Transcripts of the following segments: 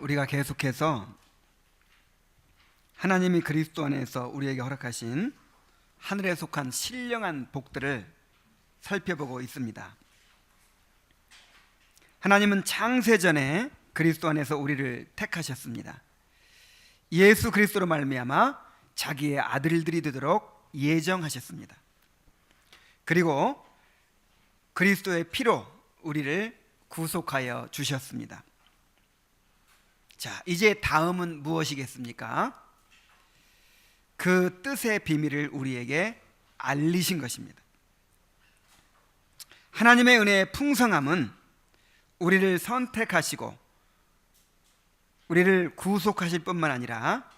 우리가 계속해서 하나님이 그리스도 안에서 우리에게 허락하신 하늘에 속한 신령한 복들을 살펴보고 있습니다. 하나님은 창세전에 그리스도 안에서 우리를 택하셨습니다. 예수 그리스도로 말미암아 자기의 아들들이 되도록 예정하셨습니다. 그리고 그리스도의 피로 우리를 구속하여 주셨습니다. 자, 이제 다음은 무엇이겠습니까? 그 뜻의 비밀을 우리에게 알리신 것입니다. 하나님의 은혜의 풍성함은 우리를 선택하시고 우리를 구속하실 뿐만 아니라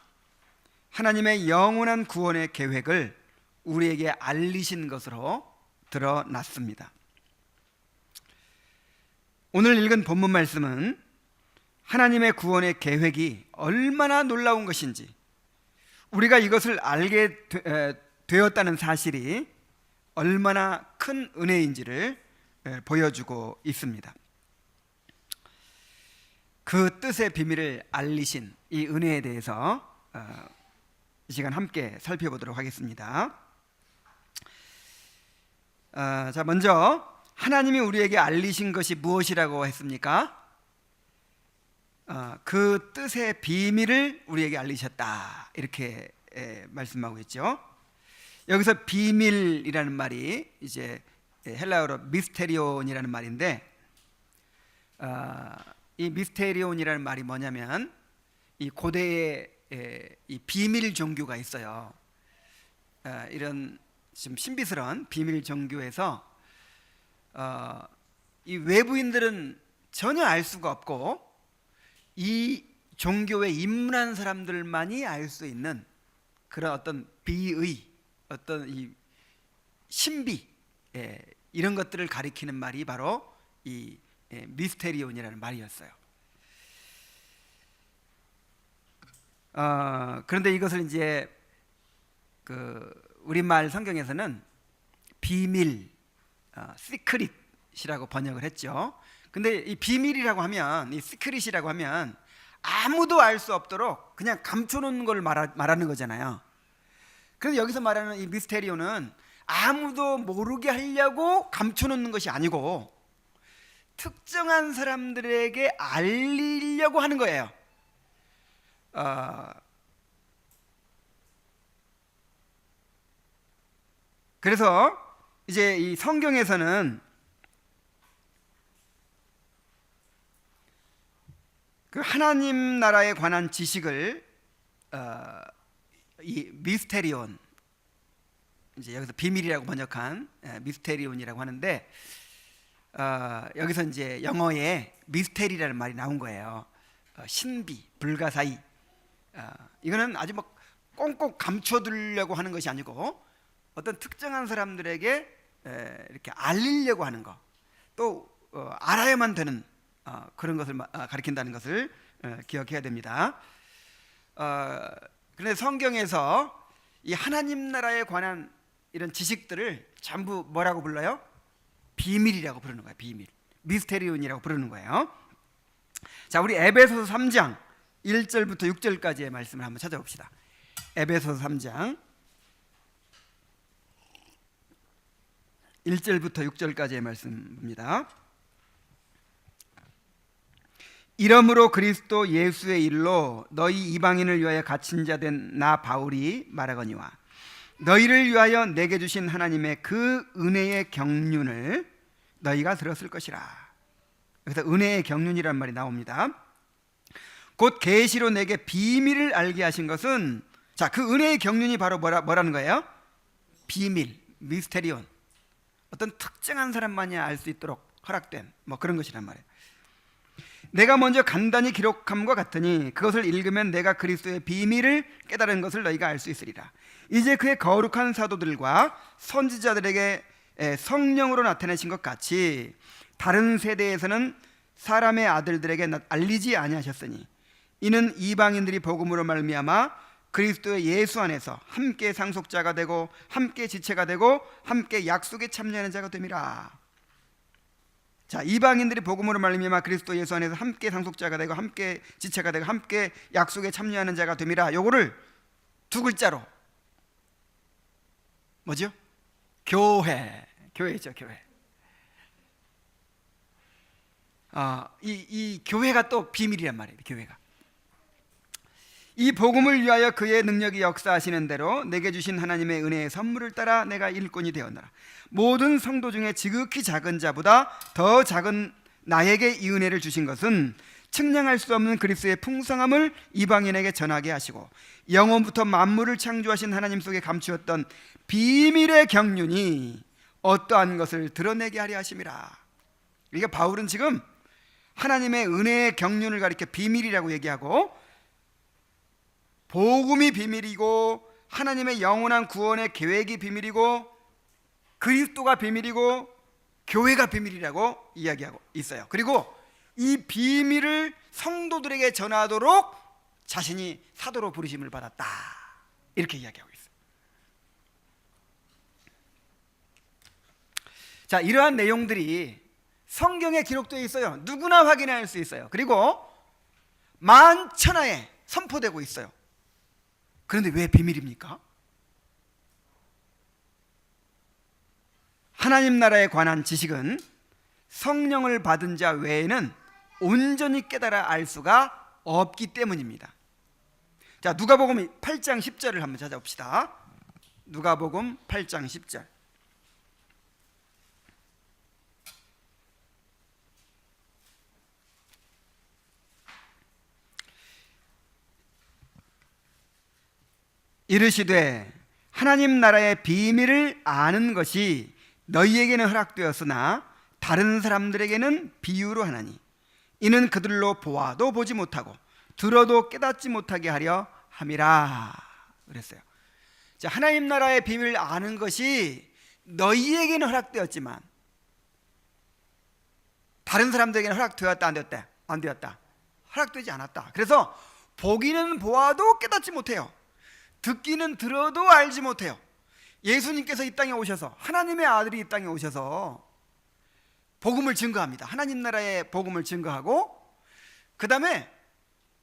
하나님의 영원한 구원의 계획을 우리에게 알리신 것으로 드러났습니다. 오늘 읽은 본문 말씀은 하나님의 구원의 계획이 얼마나 놀라운 것인지, 우리가 이것을 알게 되었다는 사실이 얼마나 큰 은혜인지를 보여주고 있습니다. 그 뜻의 비밀을 알리신 이 은혜에 대해서 이 시간 함께 살펴보도록 하겠습니다. 자, 먼저 하나님이 우리에게 알리신 것이 무엇이라고 했습니까? 그 뜻의 비밀을 우리에게 알리셨다, 이렇게 말씀하고 있죠. 여기서 비밀이라는 말이 이제 헬라어로 미스테리온이라는 말인데, 이 미스테리온이라는 말이 뭐냐면 이 고대에 이 비밀 종교가 있어요. 이런 좀 신비스러운 비밀 종교에서 이 외부인들은 전혀 알 수가 없고 이 종교에 입문한 사람들만이 알 수 있는 그런 어떤 비의, 어떤 이 신비, 이런 것들을 가리키는 말이 바로 이 미스테리온이라는 말이었어요. 그런데 이것을 이제 그 우리말 성경에서는 비밀, 시크릿이라고 번역을 했죠. 근데 이 비밀이라고 하면, 이 시크릿이라고 하면 아무도 알 수 없도록 그냥 감춰놓는 걸 말하는 거잖아요. 그래서 여기서 말하는 이 미스테리오는 아무도 모르게 하려고 감춰놓는 것이 아니고 특정한 사람들에게 알리려고 하는 거예요. 그래서 이제 이 성경에서는 그 하나님 나라에 관한 지식을 이 미스테리온, 이제 여기서 비밀이라고 번역한 미스테리온이라고 하는데, 여기서 이제 영어에 미스테리라는 말이 나온 거예요. 신비, 불가사의. 이거는 아주 막 꽁꽁 감춰두려고 하는 것이 아니고 어떤 특정한 사람들에게 이렇게 알리려고 하는 것, 또 알아야만 되는 그런 것을 가리킨다는 것을 기억해야 됩니다. 그런데 성경에서 이 하나님 나라에 관한 이런 지식들을 전부 뭐라고 불러요? 비밀이라고 부르는 거예요. 비밀, 미스테리온이라고 부르는 거예요. 자, 우리 에베소서 3장 1절부터 6절까지의 말씀을 한번 찾아봅시다. 에베소서 3장 1절부터 6절까지의 말씀입니다. 이러므로 그리스도 예수의 일로 너희 이방인을 위하여 갇힌 자 된 나 바울이 말하거니와 너희를 위하여 내게 주신 하나님의 그 은혜의 경륜을 너희가 들었을 것이라. 그래서 은혜의 경륜이라는 말이 나옵니다. 곧 계시로 내게 비밀을 알게 하신 것은, 자, 그 은혜의 경륜이 바로 뭐라는 거예요? 비밀, 미스테리온. 어떤 특정한 사람만이 알 수 있도록 허락된 뭐 그런 것이란 말이에요. 내가 먼저 간단히 기록함과 같으니 그것을 읽으면 내가 그리스도의 비밀을 깨달은 것을 너희가 알 수 있으리라. 이제 그의 거룩한 사도들과 선지자들에게 성령으로 나타내신 것 같이 다른 세대에서는 사람의 아들들에게 알리지 아니하셨으니 이는 이방인들이 복음으로 말미암아 그리스도의 예수 안에서 함께 상속자가 되고 함께 지체가 되고 함께 약속에 참여하는 자가 됨이라. 자, 이방인들이 복음으로 말미암아 그리스도 예수 안에서 함께 상속자가 되고 함께 지체가 되고 함께 약속에 참여하는 자가 됨이라. 요거를 두 글자로 뭐죠? 교회. 교회죠, 교회. 이 교회가 또 비밀이란 말이에요. 교회가. 이 복음을 위하여 그의 능력이 역사하시는 대로 내게 주신 하나님의 은혜의 선물을 따라 내가 일꾼이 되었노라. 모든 성도 중에 지극히 작은 자보다 더 작은 나에게 이 은혜를 주신 것은 측량할 수 없는 그리스도의 풍성함을 이방인에게 전하게 하시고 영원부터 만물을 창조하신 하나님 속에 감추었던 비밀의 경륜이 어떠한 것을 드러내게 하려 하심이라. 그러니까 바울은 지금 하나님의 은혜의 경륜을 가리켜 비밀이라고 얘기하고, 복음이 비밀이고 하나님의 영원한 구원의 계획이 비밀이고 그리스도가 비밀이고 교회가 비밀이라고 이야기하고 있어요. 그리고 이 비밀을 성도들에게 전하도록 자신이 사도로 부르심을 받았다, 이렇게 이야기하고 있어요. 자, 이러한 내용들이 성경에 기록되어 있어요. 누구나 확인할 수 있어요. 그리고 만천하에 선포되고 있어요. 그런데 왜 비밀입니까? 하나님 나라에 관한 지식은 성령을 받은 자 외에는 온전히 깨달아 알 수가 없기 때문입니다. 자, 누가복음 8장 10절을 한번 찾아봅시다. 누가복음 8장 10절. 이르시되 하나님 나라의 비밀을 아는 것이 너희에게는 허락되었으나 다른 사람들에게는 비유로 하나니 이는 그들로 보아도 보지 못하고 들어도 깨닫지 못하게 하려 함이라 그랬어요. 자, 하나님 나라의 비밀을 아는 것이 너희에게는 허락되었지만 다른 사람들에게는 허락되었다, 안 되었다? 안 되었다. 허락되지 않았다. 그래서 보기는 보아도 깨닫지 못해요. 듣기는 들어도 알지 못해요. 예수님께서 이 땅에 오셔서, 하나님의 아들이 이 땅에 오셔서 복음을 증거합니다. 하나님 나라의 복음을 증거하고, 그 다음에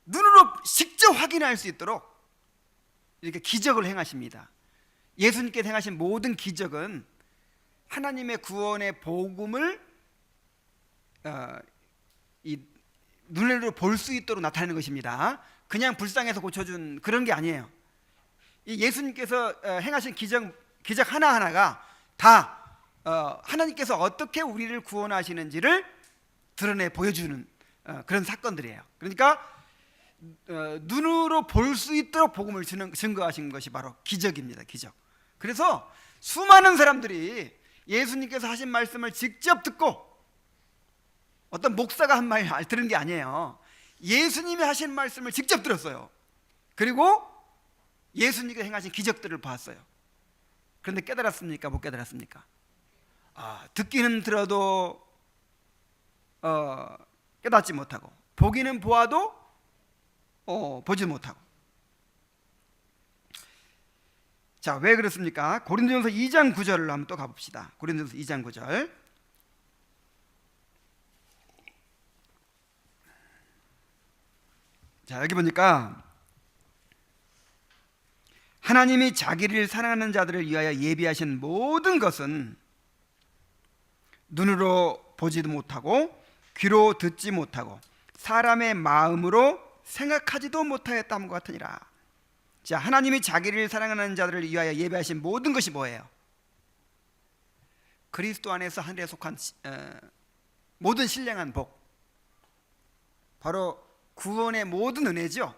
눈으로 직접 확인할 수 있도록 이렇게 기적을 행하십니다. 예수님께서 행하신 모든 기적은 하나님의 구원의 복음을 이 눈으로 볼 수 있도록 나타내는 것입니다. 그냥 불쌍해서 고쳐준 그런 게 아니에요. 이 예수님께서 행하신 기적 하나하나가 다 하나님께서 어떻게 우리를 구원하시는지를 드러내 보여주는 그런 사건들이에요. 그러니까 눈으로 볼 수 있도록 복음을 증거하신 것이 바로 기적입니다. 기적. 그래서 수많은 사람들이 예수님께서 하신 말씀을 직접 듣고, 어떤 목사가 한 말 들은 게 아니에요. 예수님이 하신 말씀을 직접 들었어요. 그리고 예수님께서 행하신 기적들을 봤어요. 그런데 깨달았습니까? 못 깨달았습니까? 듣기는 들어도 깨닫지 못하고, 보기는 보아도 보지 못하고. 자, 왜 그렇습니까? 고린도전서 2장 9절을 한번 또 가봅시다. 고린도전서 2장 9절. 자, 여기 보니까 하나님이 자기를 사랑하는 자들을 위하여 예비하신 모든 것은 눈으로 보지도 못하고 귀로 듣지 못하고 사람의 마음으로 생각하지도 못하였다는 것 같으니라. 자, 하나님이 자기를 사랑하는 자들을 위하여 예비하신 모든 것이 뭐예요? 그리스도 안에서 하늘에 속한 모든 신령한 복, 바로 구원의 모든 은혜죠.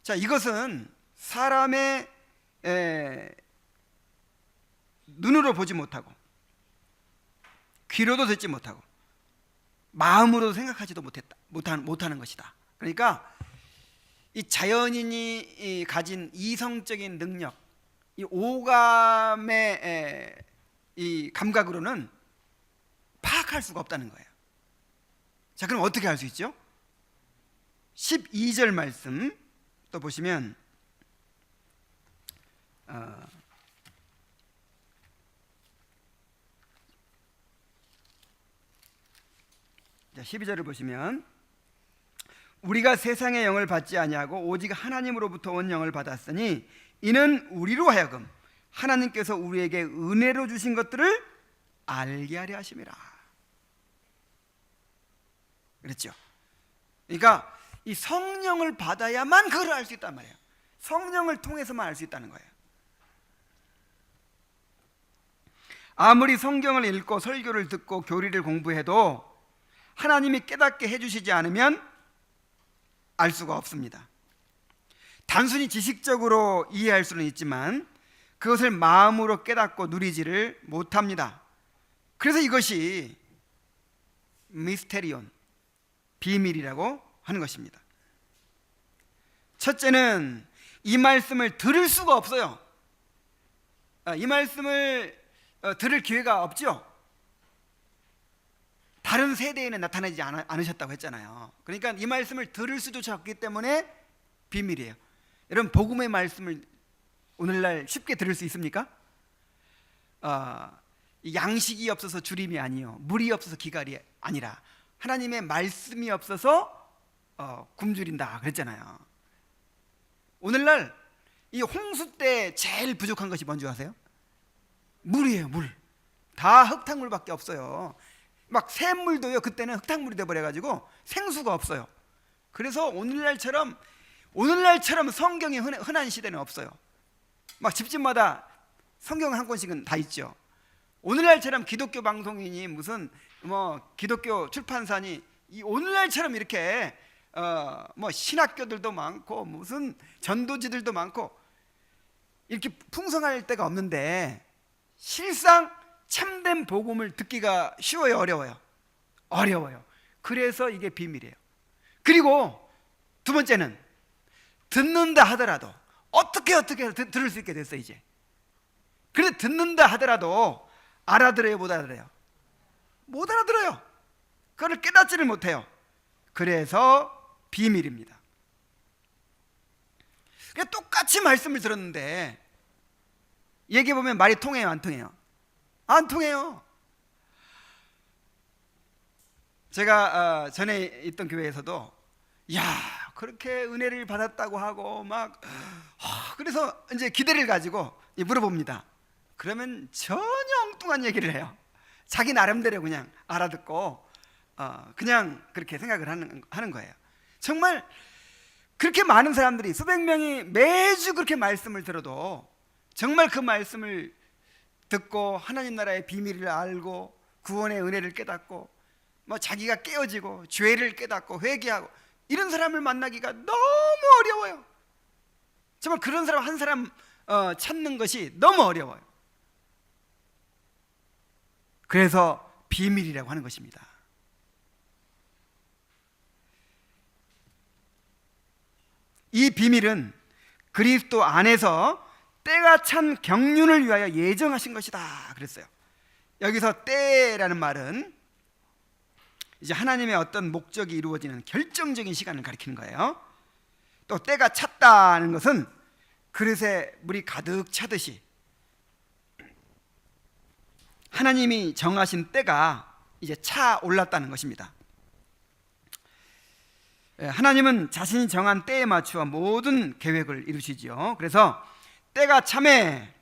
자, 이것은 사람의 눈으로 보지 못하고 귀로도 듣지 못하고 마음으로도 생각하지도 못하는 것이다. 그러니까 이 자연인이 가진 이성적인 능력, 이 오감의 이 감각으로는 파악할 수가 없다는 거예요. 자, 그럼 어떻게 할 수 있죠? 12절 말씀 또 보시면 자, 12절을 보시면 우리가 세상의 영을 받지 아니하고 오직 하나님으로부터 온 영을 받았으니 이는 우리로 하여금 하나님께서 우리에게 은혜로 주신 것들을 알게 하려 하심이라. 그랬죠. 그러니까 이 성령을 받아야만 그걸 알 수 있단 말이에요. 성령을 통해서만 알 수 있다는 거예요. 아무리 성경을 읽고 설교를 듣고 교리를 공부해도 하나님이 깨닫게 해주시지 않으면 알 수가 없습니다. 단순히 지식적으로 이해할 수는 있지만 그것을 마음으로 깨닫고 누리지를 못합니다. 그래서 이것이 미스테리온, 비밀이라고 하는 것입니다. 첫째는 이 말씀을 들을 수가 없어요. 이 말씀을 들을 기회가 없죠. 다른 세대에는 나타나지 않으셨다고 했잖아요. 그러니까 이 말씀을 들을 수조차 없기 때문에 비밀이에요. 여러분, 복음의 말씀을 오늘날 쉽게 들을 수 있습니까? 양식이 없어서 주림이 아니요, 물이 없어서 기갈이 아니라 하나님의 말씀이 없어서 굶주린다 그랬잖아요. 오늘날 이 홍수 때 제일 부족한 것이 뭔지 아세요? 물이에요. 물. 다 흙탕물밖에 없어요. 막 샘물도요, 그때는 흙탕물이 돼버려가지고 생수가 없어요. 그래서 오늘날처럼 성경이 흔한 시대는 없어요. 막 집집마다 성경 한 권씩은 다 있죠. 오늘날처럼 기독교 방송이니 무슨 뭐 기독교 출판사니 이 오늘날처럼 이렇게 뭐 신학교들도 많고 무슨 전도지들도 많고 이렇게 풍성할 때가 없는데 실상 참된 복음을 듣기가 쉬워요, 어려워요? 어려워요. 그래서 이게 비밀이에요. 그리고 두 번째는 듣는다 하더라도 어떻게 들을 수 있게 됐어 이제. 그래도 듣는다 하더라도 알아들어요, 못 알아들어요? 못 알아들어요. 그걸 깨닫지를 못해요. 그래서 비밀입니다. 그러니까 똑같이 말씀을 들었는데 얘기해보면 말이 통해요, 안 통해요? 안 통해요. 제가 전에 있던 교회에서도 야, 그렇게 은혜를 받았다고 하고 막 그래서 이제 기대를 가지고 물어봅니다. 그러면 전혀 엉뚱한 얘기를 해요. 자기 나름대로 그냥 알아듣고 그냥 그렇게 생각을 하는 거예요. 정말 그렇게 많은 사람들이 수백 명이 매주 그렇게 말씀을 들어도 정말 그 말씀을 듣고 하나님 나라의 비밀을 알고 구원의 은혜를 깨닫고 뭐 자기가 깨어지고 죄를 깨닫고 회개하고 이런 사람을 만나기가 너무 어려워요. 정말 그런 사람 한 사람 찾는 것이 너무 어려워요. 그래서 비밀이라고 하는 것입니다. 이 비밀은 그리스도 안에서 때가 찬 경륜을 위하여 예정하신 것이다 그랬어요. 여기서 때라는 말은 이제 하나님의 어떤 목적이 이루어지는 결정적인 시간을 가리키는 거예요. 또 때가 찼다는 것은 그릇에 물이 가득 차듯이 하나님이 정하신 때가 이제 차 올랐다는 것입니다. 하나님은 자신이 정한 때에 맞추어 모든 계획을 이루시지요. 그래서 때가 참에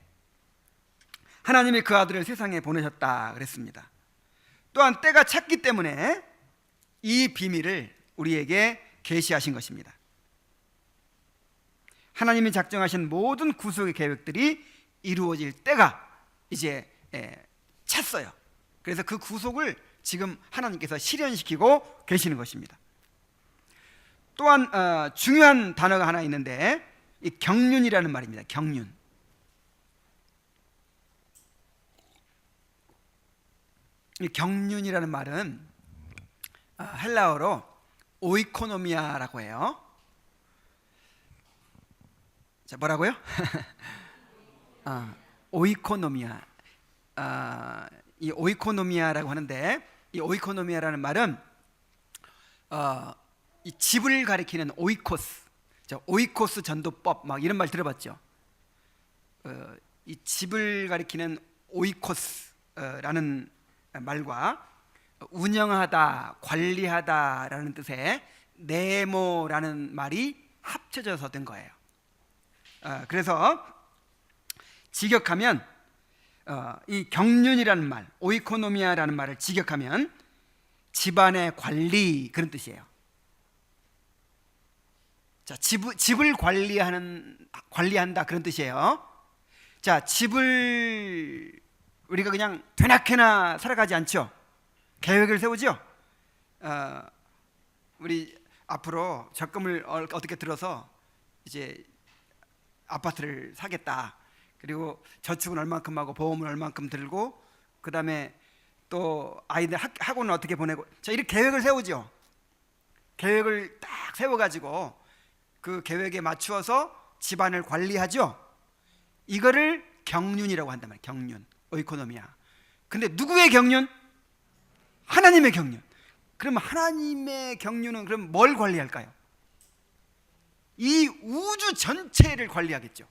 하나님이 그 아들을 세상에 보내셨다 그랬습니다. 또한 때가 찼기 때문에 이 비밀을 우리에게 계시하신 것입니다. 하나님이 작정하신 모든 구속의 계획들이 이루어질 때가 이제 찼어요. 그래서 그 구속을 지금 하나님께서 실현시키고 계시는 것입니다. 또한 중요한 단어가 하나 있는데 이 경륜이라는 말입니다. 경륜. 이 경륜이라는 말은 헬라어로 오이코노미아라고 해요. 자, 뭐라고요? 오이코노미아. 이 오이코노미아라고 하는데 이 오이코노미아라는 말은 이 집을 가리키는 오이코스, 오이코스 전도법 막 이런 말 들어봤죠? 이 집을 가리키는 오이코스라는 말과 운영하다, 관리하다라는 뜻의 네모라는 말이 합쳐져서 된 거예요. 그래서 직역하면 이 경륜이라는 말, 오이코노미아라는 말을 직역하면 집안의 관리, 그런 뜻이에요. 자, 집을 관리한다, 그런 뜻이에요. 자, 집을 우리가 그냥 되나케나 살아가지 않죠. 계획을 세우죠. 우리 앞으로 적금을 어떻게 들어서 이제 아파트를 사겠다. 그리고 저축은 얼만큼 하고 보험은 얼만큼 들고, 그 다음에 또 아이들 학원을 어떻게 보내고, 자, 이렇게 계획을 세우죠. 계획을 딱 세워가지고 그 계획에 맞추어서 집안을 관리하죠. 이거를 경륜이라고 한단 말이에요. 경륜, 오이코노미아. 근데 누구의 경륜? 하나님의 경륜. 그럼 하나님의 경륜은 그럼 뭘 관리할까요? 이 우주 전체를 관리하겠죠.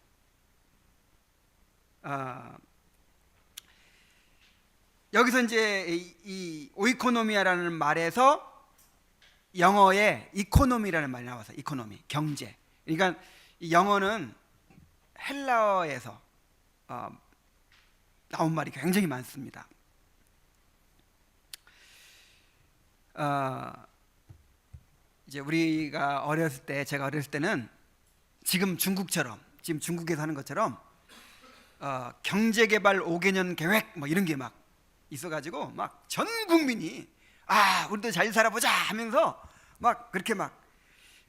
여기서 이제 이 오이코노미아라는 말에서 영어에 이코노미라는 말이 나와서, 이코노미, 경제. 그러니까 이 영어는 헬라어에서 나온 말이 굉장히 많습니다. 이제 우리가 어렸을 때, 제가 어렸을 때는 지금 중국에서 하는 것처럼 경제개발 5개년 계획 뭐 이런 게 막 있어가지고 막 전 국민이 우리도 잘 살아보자 하면서 막 그렇게 막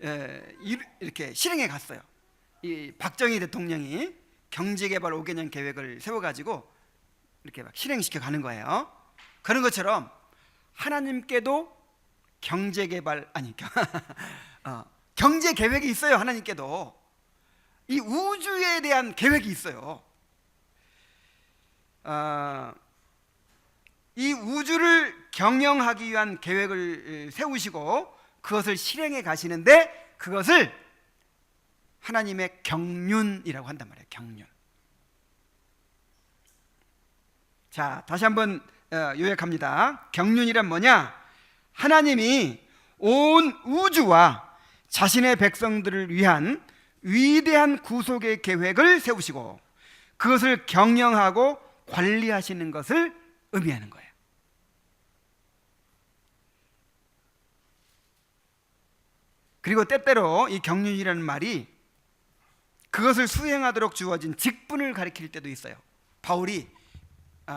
이렇게 실행해 갔어요. 이 박정희 대통령이 경제개발 5개년 계획을 세워가지고 이렇게 막 실행시켜 가는 거예요. 그런 것처럼 하나님께도 경제 계획이 있어요. 하나님께도 이 우주에 대한 계획이 있어요. 이 우주를 경영하기 위한 계획을 세우시고 그것을 실행해 가시는데, 그것을 하나님의 경륜이라고 한단 말이에요. 경륜. 자, 다시 한번 요약합니다. 경륜이란 뭐냐? 하나님이 온 우주와 자신의 백성들을 위한 위대한 구속의 계획을 세우시고 그것을 경영하고 관리하시는 것을 의미하는 거예요. 그리고 때때로 이 경륜이라는 말이 그것을 수행하도록 주어진 직분을 가리킬 때도 있어요. 바울이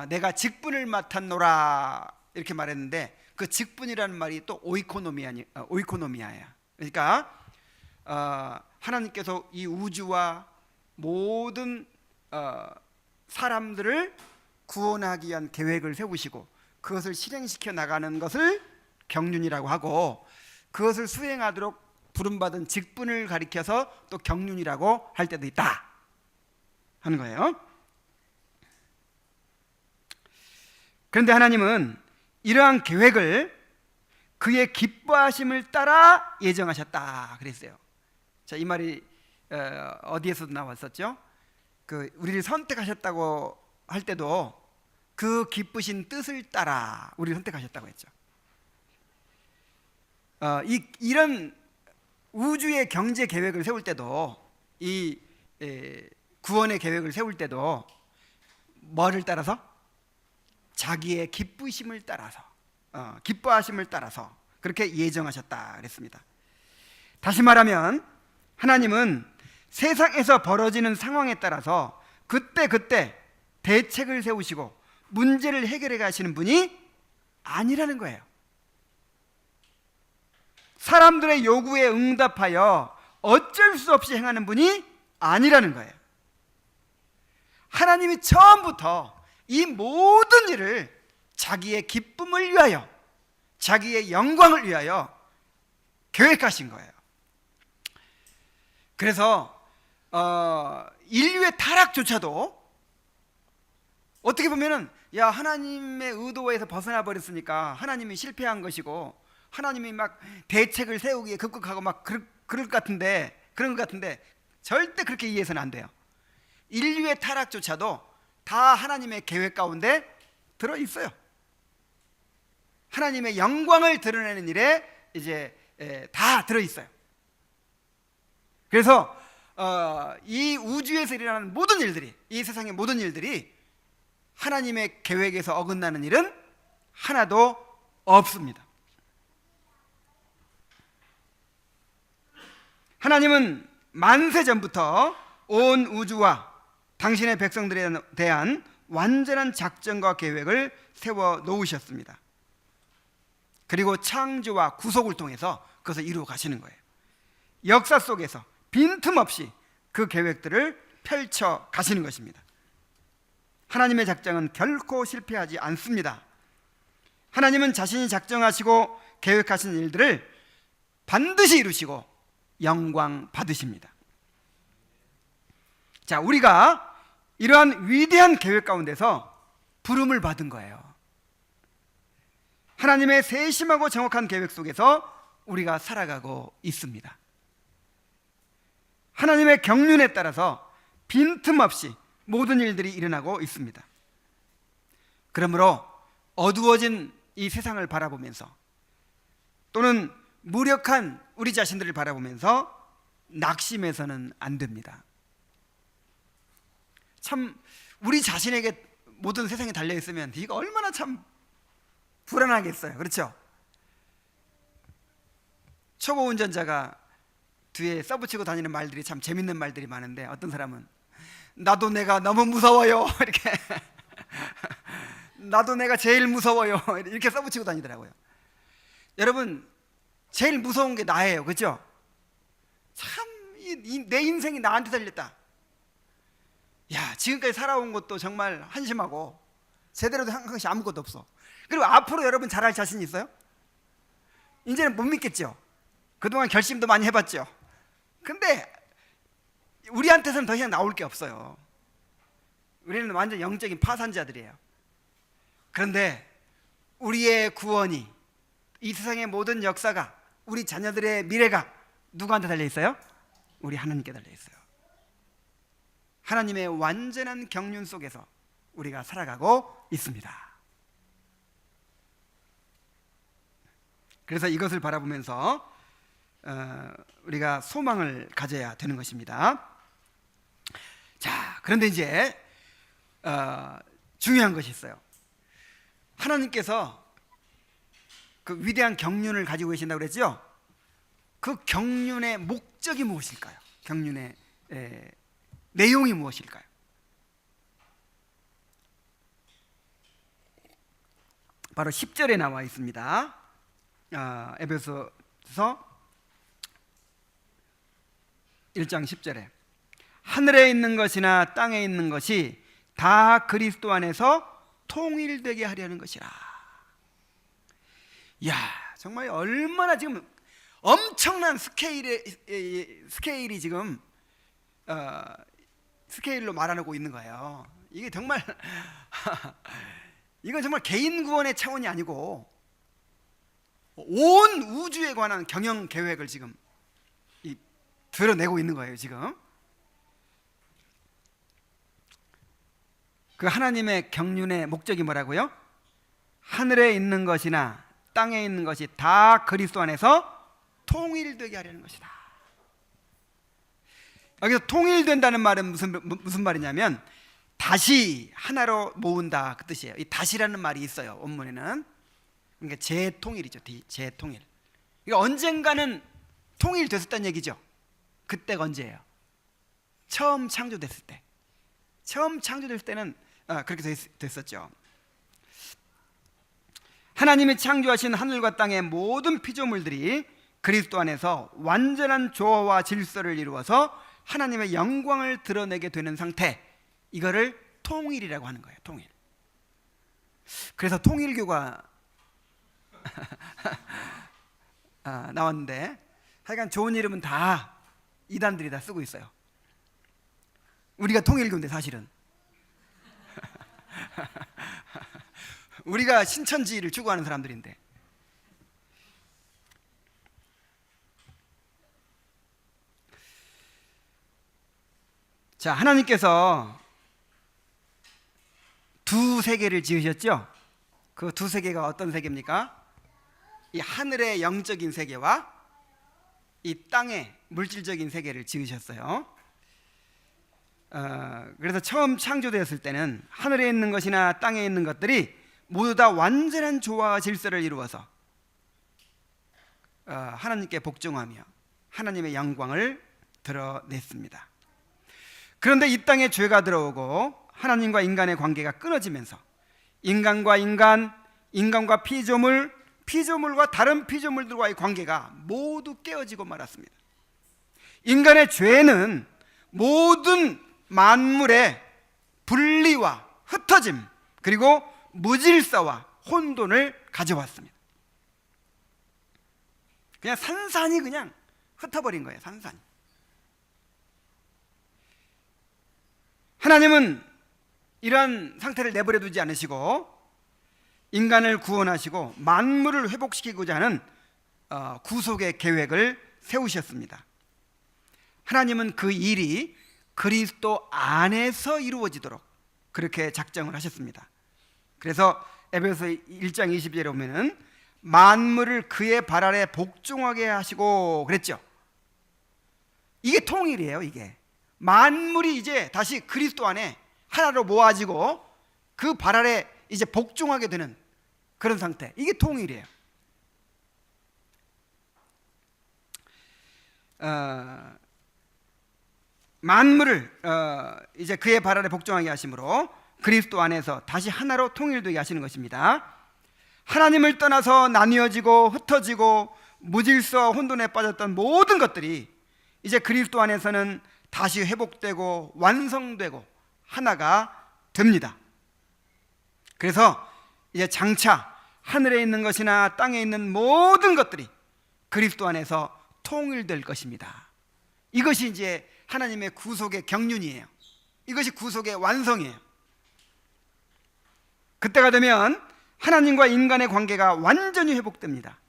내가 직분을 맡았노라 이렇게 말했는데, 그 직분이라는 말이 또 오이코노미아야. 그러니까 하나님께서 이 우주와 모든 사람들을 구원하기 위한 계획을 세우시고 그것을 실행시켜 나가는 것을 경륜이라고 하고, 그것을 수행하도록 부름받은 직분을 가리켜서 또 경륜이라고 할 때도 있다 하는 거예요. 그런데 하나님은 이러한 계획을 그의 기뻐하심을 따라 예정하셨다 그랬어요. 자, 이 말이 어디에서도 나왔었죠? 그 우리를 선택하셨다고 할 때도 그 기쁘신 뜻을 따라 우리를 선택하셨다고 했죠. 이런 우주의 경제 계획을 세울 때도, 이 구원의 계획을 세울 때도 뭐를 따라서? 자기의 기쁘심을 따라서, 기뻐하심을 따라서 그렇게 예정하셨다 그랬습니다. 다시 말하면 하나님은 세상에서 벌어지는 상황에 따라서 그때 대책을 세우시고 문제를 해결해 가시는 분이 아니라는 거예요. 사람들의 요구에 응답하여 어쩔 수 없이 행하는 분이 아니라는 거예요. 하나님이 처음부터 이 모든 일을 자기의 기쁨을 위하여, 자기의 영광을 위하여 계획하신 거예요. 그래서 인류의 타락조차도 어떻게 보면은 하나님의 의도에서 벗어나 버렸으니까 하나님이 실패한 것이고, 하나님이 막 대책을 세우기에 급급하고 막 그럴 것 같은데, 그런 것 같은데 절대 그렇게 이해해서는 안 돼요. 인류의 타락조차도 다 하나님의 계획 가운데 들어 있어요. 하나님의 영광을 드러내는 일에 이제 다 들어 있어요. 그래서 이 우주에서 일어나는 모든 일들이, 이 세상의 모든 일들이 하나님의 계획에서 어긋나는 일은 하나도 없습니다. 하나님은 만세 전부터 온 우주와 당신의 백성들에 대한 완전한 작전과 계획을 세워 놓으셨습니다. 그리고 창조와 구속을 통해서 그것을 이루어 가시는 거예요. 역사 속에서 빈틈없이 그 계획들을 펼쳐 가시는 것입니다. 하나님의 작정은 결코 실패하지 않습니다. 하나님은 자신이 작정하시고 계획하신 일들을 반드시 이루시고 영광 받으십니다. 자, 우리가 이러한 위대한 계획 가운데서 부름을 받은 거예요. 하나님의 세심하고 정확한 계획 속에서 우리가 살아가고 있습니다. 하나님의 경륜에 따라서 빈틈없이 모든 일들이 일어나고 있습니다. 그러므로 어두워진 이 세상을 바라보면서 또는 무력한 우리 자신들을 바라보면서 낙심해서는 안 됩니다. 참 우리 자신에게 모든 세상이 달려있으면 이거 얼마나 참 불안하겠어요. 그렇죠? 초보 운전자가 뒤에 써붙이고 다니는 말들이 참 재밌는 말들이 많은데, 어떤 사람은 나도 내가 너무 무서워요 이렇게 나도 내가 제일 무서워요 이렇게 써붙이고 다니더라고요. 여러분, 제일 무서운 게 나예요. 그렇죠? 참 내 인생이 나한테 달렸다. 야, 지금까지 살아온 것도 정말 한심하고 제대로 한 것이 아무것도 없어. 그리고 앞으로 여러분 잘할 자신 있어요? 이제는 못 믿겠죠? 그동안 결심도 많이 해봤죠? 근데 우리한테서는 더 이상 나올 게 없어요. 우리는 완전 영적인 파산자들이에요. 그런데 우리의 구원이, 이 세상의 모든 역사가, 우리 자녀들의 미래가 누구한테 달려있어요? 우리 하나님께 달려있어요. 하나님의 완전한 경륜 속에서 우리가 살아가고 있습니다. 그래서 이것을 바라보면서 우리가 소망을 가져야 되는 것입니다. 자, 그런데 이제 중요한 것이 있어요. 하나님께서 그 위대한 경륜을 가지고 계신다고 그랬죠? 그 경륜의 목적이 무엇일까요? 경륜의 내용이 무엇일까요? 바로 10절에 나와 있습니다. 에베소서 1장 10절에 하늘에 있는 것이나 땅에 있는 것이 다 그리스도 안에서 통일되게 하려는 것이라. 이야, 정말 얼마나 지금 엄청난 스케일이 지금 스케일로 말하고 있는 거예요. 이게 정말 이건 정말 개인 구원의 차원이 아니고 온 우주에 관한 경영 계획을 지금 드러내고 있는 거예요. 지금 그 하나님의 경륜의 목적이 뭐라고요? 하늘에 있는 것이나 땅에 있는 것이 다 그리스도 안에서 통일되게 하려는 것이다. 여기서 통일된다는 말은 무슨 말이냐면 다시 하나로 모은다, 그 뜻이에요. 이 다시라는 말이 있어요, 원문에는. 그러니까 재통일이죠. 재통일. 그러니까 언젠가는 통일됐었다는 얘기죠. 그때가 언제예요? 처음 창조됐을 때. 처음 창조됐을 때는 그렇게 됐었죠. 하나님이 창조하신 하늘과 땅의 모든 피조물들이 그리스도 안에서 완전한 조화와 질서를 이루어서 하나님의 영광을 드러내게 되는 상태, 이거를 통일이라고 하는 거예요. 통일. 그래서 통일교가 나왔는데, 하여간 좋은 이름은 다 이단들이 다 쓰고 있어요. 우리가 통일교인데 사실은 우리가 신천지를 추구하는 사람들인데. 자, 하나님께서 두 세계를 지으셨죠? 그 두 세계가 어떤 세계입니까? 이 하늘의 영적인 세계와 이 땅의 물질적인 세계를 지으셨어요. 그래서 처음 창조되었을 때는 하늘에 있는 것이나 땅에 있는 것들이 모두 다 완전한 조화와 질서를 이루어서 하나님께 복종하며 하나님의 영광을 드러냈습니다. 그런데 이 땅에 죄가 들어오고 하나님과 인간의 관계가 끊어지면서 인간과 인간, 인간과 피조물, 피조물과 다른 피조물들과의 관계가 모두 깨어지고 말았습니다. 인간의 죄는 모든 만물의 분리와 흩어짐, 그리고 무질서와 혼돈을 가져왔습니다. 그냥 산산이 그냥 흩어버린 거예요. 산산이. 하나님은 이러한 상태를 내버려 두지 않으시고 인간을 구원하시고 만물을 회복시키고자 하는 구속의 계획을 세우셨습니다. 하나님은 그 일이 그리스도 안에서 이루어지도록 그렇게 작정을 하셨습니다. 그래서 에베소 1장 20절에 보면은 만물을 그의 발 아래 복종하게 하시고 그랬죠. 이게 통일이에요. 이게 만물이 이제 다시 그리스도 안에 하나로 모아지고 그 발 아래 이제 복종하게 되는 그런 상태, 이게 통일이에요. 만물을 이제 그의 발 아래 복종하게 하심으로 그리스도 안에서 다시 하나로 통일되게 하시는 것입니다. 하나님을 떠나서 나뉘어지고 흩어지고 무질서와 혼돈에 빠졌던 모든 것들이 이제 그리스도 안에서는 다시 회복되고 완성되고 하나가 됩니다. 그래서 이제 장차 하늘에 있는 것이나 땅에 있는 모든 것들이 그리스도 안에서 통일될 것입니다. 이것이 이제 하나님의 구속의 경륜이에요. 이것이 구속의 완성이에요. 그때가 되면 하나님과 인간의 관계가 완전히 회복됩니다.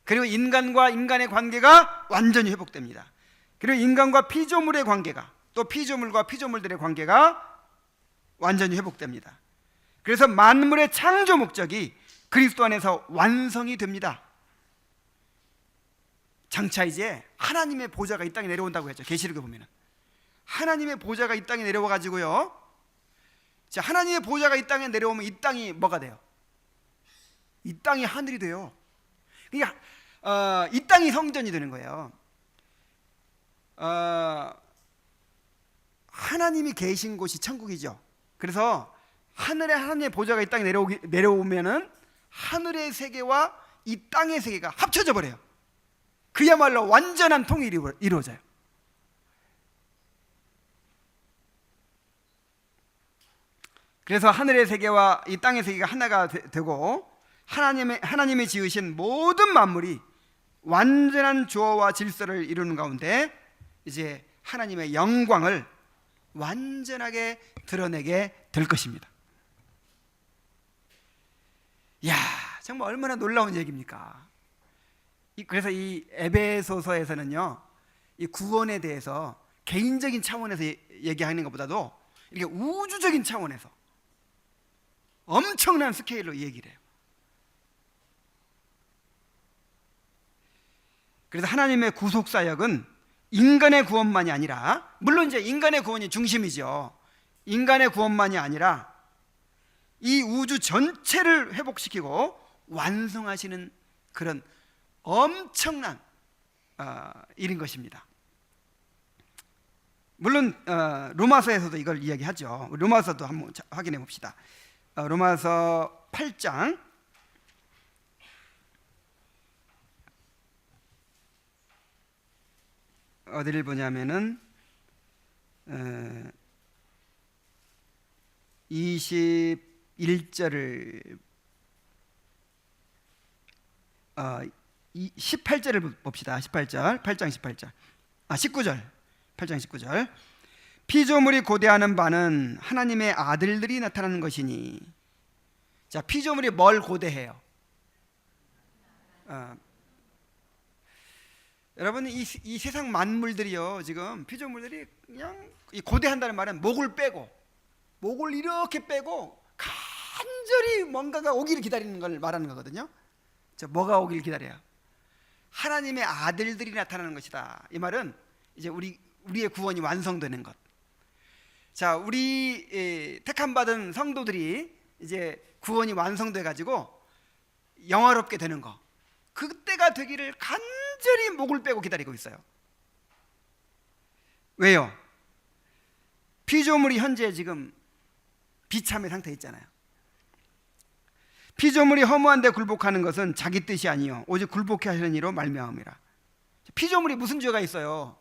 그리고 인간과 인간의 관계가 완전히 회복됩니다. 그리고 인간과 피조물의 관계가, 또 피조물과 피조물들의 관계가 완전히 회복됩니다. 그래서 만물의 창조 목적이 그리스도 안에서 완성이 됩니다. 장차 이제 하나님의 보좌가 이 땅에 내려온다고 했죠. 계시록에 보면은 하나님의 보좌가 이 땅에 내려와 가지고요, 자, 하나님의 보좌가 이 땅에 내려오면 이 땅이 뭐가 돼요? 이 땅이 하늘이 돼요. 그러니까 이 땅이 성전이 되는 거예요. 하나님이 계신 곳이 천국이죠. 그래서 하늘에 하나님의 보좌가 이 땅에 내려오면은 하늘의 세계와 이 땅의 세계가 합쳐져 버려요. 그야말로 완전한 통일이 이루어져요. 그래서 하늘의 세계와 이 땅의 세계가 하나가 되고 하나님이 지으신 모든 만물이 완전한 조화와 질서를 이루는 가운데 이제 하나님의 영광을 완전하게 드러내게 될 것입니다. 이야, 정말 얼마나 놀라운 얘기입니까? 그래서 이 에베소서에서는요, 이 구원에 대해서 개인적인 차원에서 얘기하는 것보다도 이렇게 우주적인 차원에서 엄청난 스케일로 얘기를 해요. 그래서 하나님의 구속 사역은 인간의 구원만이 아니라, 물론 이제 인간의 구원이 중심이죠. 인간의 구원만이 아니라 이 우주 전체를 회복시키고 완성하시는 그런 엄청난 일인 것입니다. 물론 로마서에서도 이걸 이야기하죠. 로마서도 한번 확인해 봅시다. 로마서 8장 어디를 보냐면은 21절을 18절을 봅시다. 18절, 8장 18절, 19절, 8장 19절. 피조물이 고대하는 바는 하나님의 아들들이 나타나는 것이니. 자, 피조물이 뭘 고대해요? 여러분, 이 세상 만물들이요, 지금 피조물들이 그냥 이 고대한다는 말은 목을 이렇게 빼고 간절히 뭔가가 오기를 기다리는 걸 말하는 거거든요. 뭐가 오길 기다려요? 하나님의 아들들이 나타나는 것이다. 이 말은 이제 우리의 구원이 완성되는 것. 자, 우리 택함 받은 성도들이 이제 구원이 완성돼 가지고 영화롭게 되는 거, 그때가 되기를 간절히 목을 빼고 기다리고 있어요. 왜요? 피조물이 현재 지금 비참의 상태에 있잖아요. 피조물이 허무한 데 굴복하는 것은 자기 뜻이 아니요 오직 굴복해 하시는 이로 말미암음이라. 피조물이 무슨 죄가 있어요?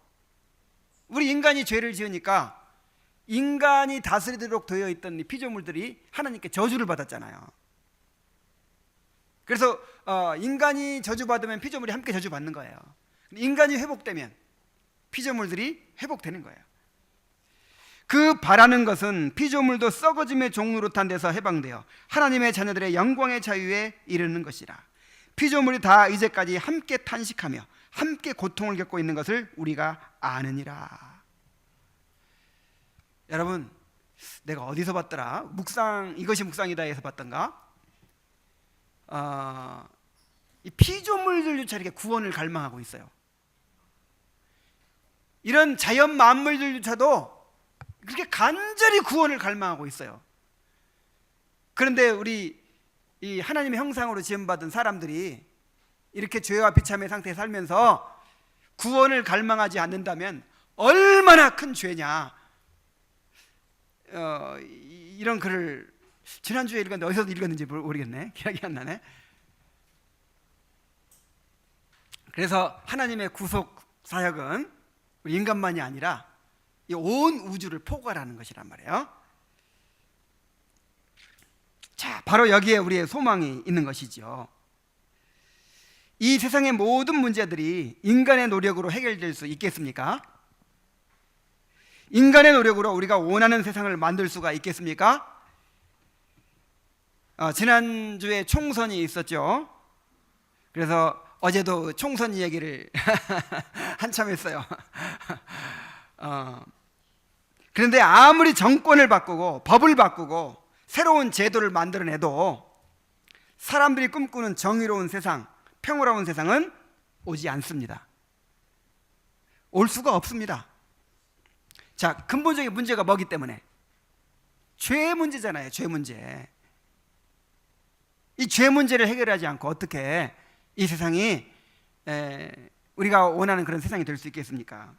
우리 인간이 죄를 지으니까 인간이 다스리도록 되어 있던 이 피조물들이 하나님께 저주를 받았잖아요. 그래서 인간이 저주받으면 피조물이 함께 저주받는 거예요. 인간이 회복되면 피조물들이 회복되는 거예요. 그 바라는 것은 피조물도 썩어짐의 종노릇한 데서 해방되어 하나님의 자녀들의 영광의 자유에 이르는 것이라. 피조물이 다 이제까지 함께 탄식하며 함께 고통을 겪고 있는 것을 우리가 아느니라. 여러분, 내가 어디서 봤더라? 묵상, 이것이 묵상이다에서 봤던가? 이 피조물들조차 이렇게 구원을 갈망하고 있어요. 이런 자연 만물들조차도 그렇게 간절히 구원을 갈망하고 있어요. 그런데 우리 이 하나님의 형상으로 지음받은 사람들이 이렇게 죄와 비참의 상태에 살면서 구원을 갈망하지 않는다면 얼마나 큰 죄냐. 이런 글을 지난주에 읽었는데 어디서 읽었는지 모르겠네. 기억이 안 나네. 그래서 하나님의 구속 사역은 우리 인간만이 아니라 이 온 우주를 포괄하는 것이란 말이에요. 자, 바로 여기에 우리의 소망이 있는 것이죠. 이 세상의 모든 문제들이 인간의 노력으로 해결될 수 있겠습니까? 인간의 노력으로 우리가 원하는 세상을 만들 수가 있겠습니까? 지난주에 총선이 있었죠. 그래서 어제도 총선 얘기를 한참 했어요. 그런데 아무리 정권을 바꾸고 법을 바꾸고 새로운 제도를 만들어내도 사람들이 꿈꾸는 정의로운 세상, 평화로운 세상은 오지 않습니다. 올 수가 없습니다. 자, 근본적인 문제가 뭐기 때문에? 죄 문제잖아요. 죄 문제. 이 죄 문제를 해결하지 않고 어떻게 이 세상이 우리가 원하는 그런 세상이 될 수 있겠습니까?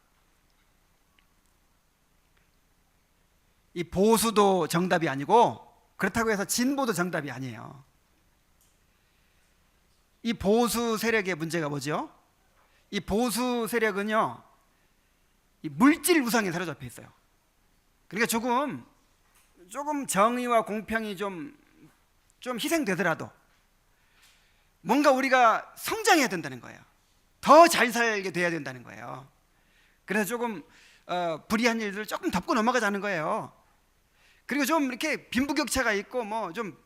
이 보수도 정답이 아니고 그렇다고 해서 진보도 정답이 아니에요. 이 보수 세력의 문제가 뭐죠? 이 보수 세력은요, 이 물질 우상에 사로잡혀 있어요. 그러니까 조금 정의와 공평이 좀 희생되더라도 뭔가 우리가 성장해야 된다는 거예요. 더 잘 살게 돼야 된다는 거예요. 그래서 조금 불의한 일들을 조금 덮고 넘어가자는 거예요. 그리고 좀 이렇게 빈부격차가 있고 뭐 좀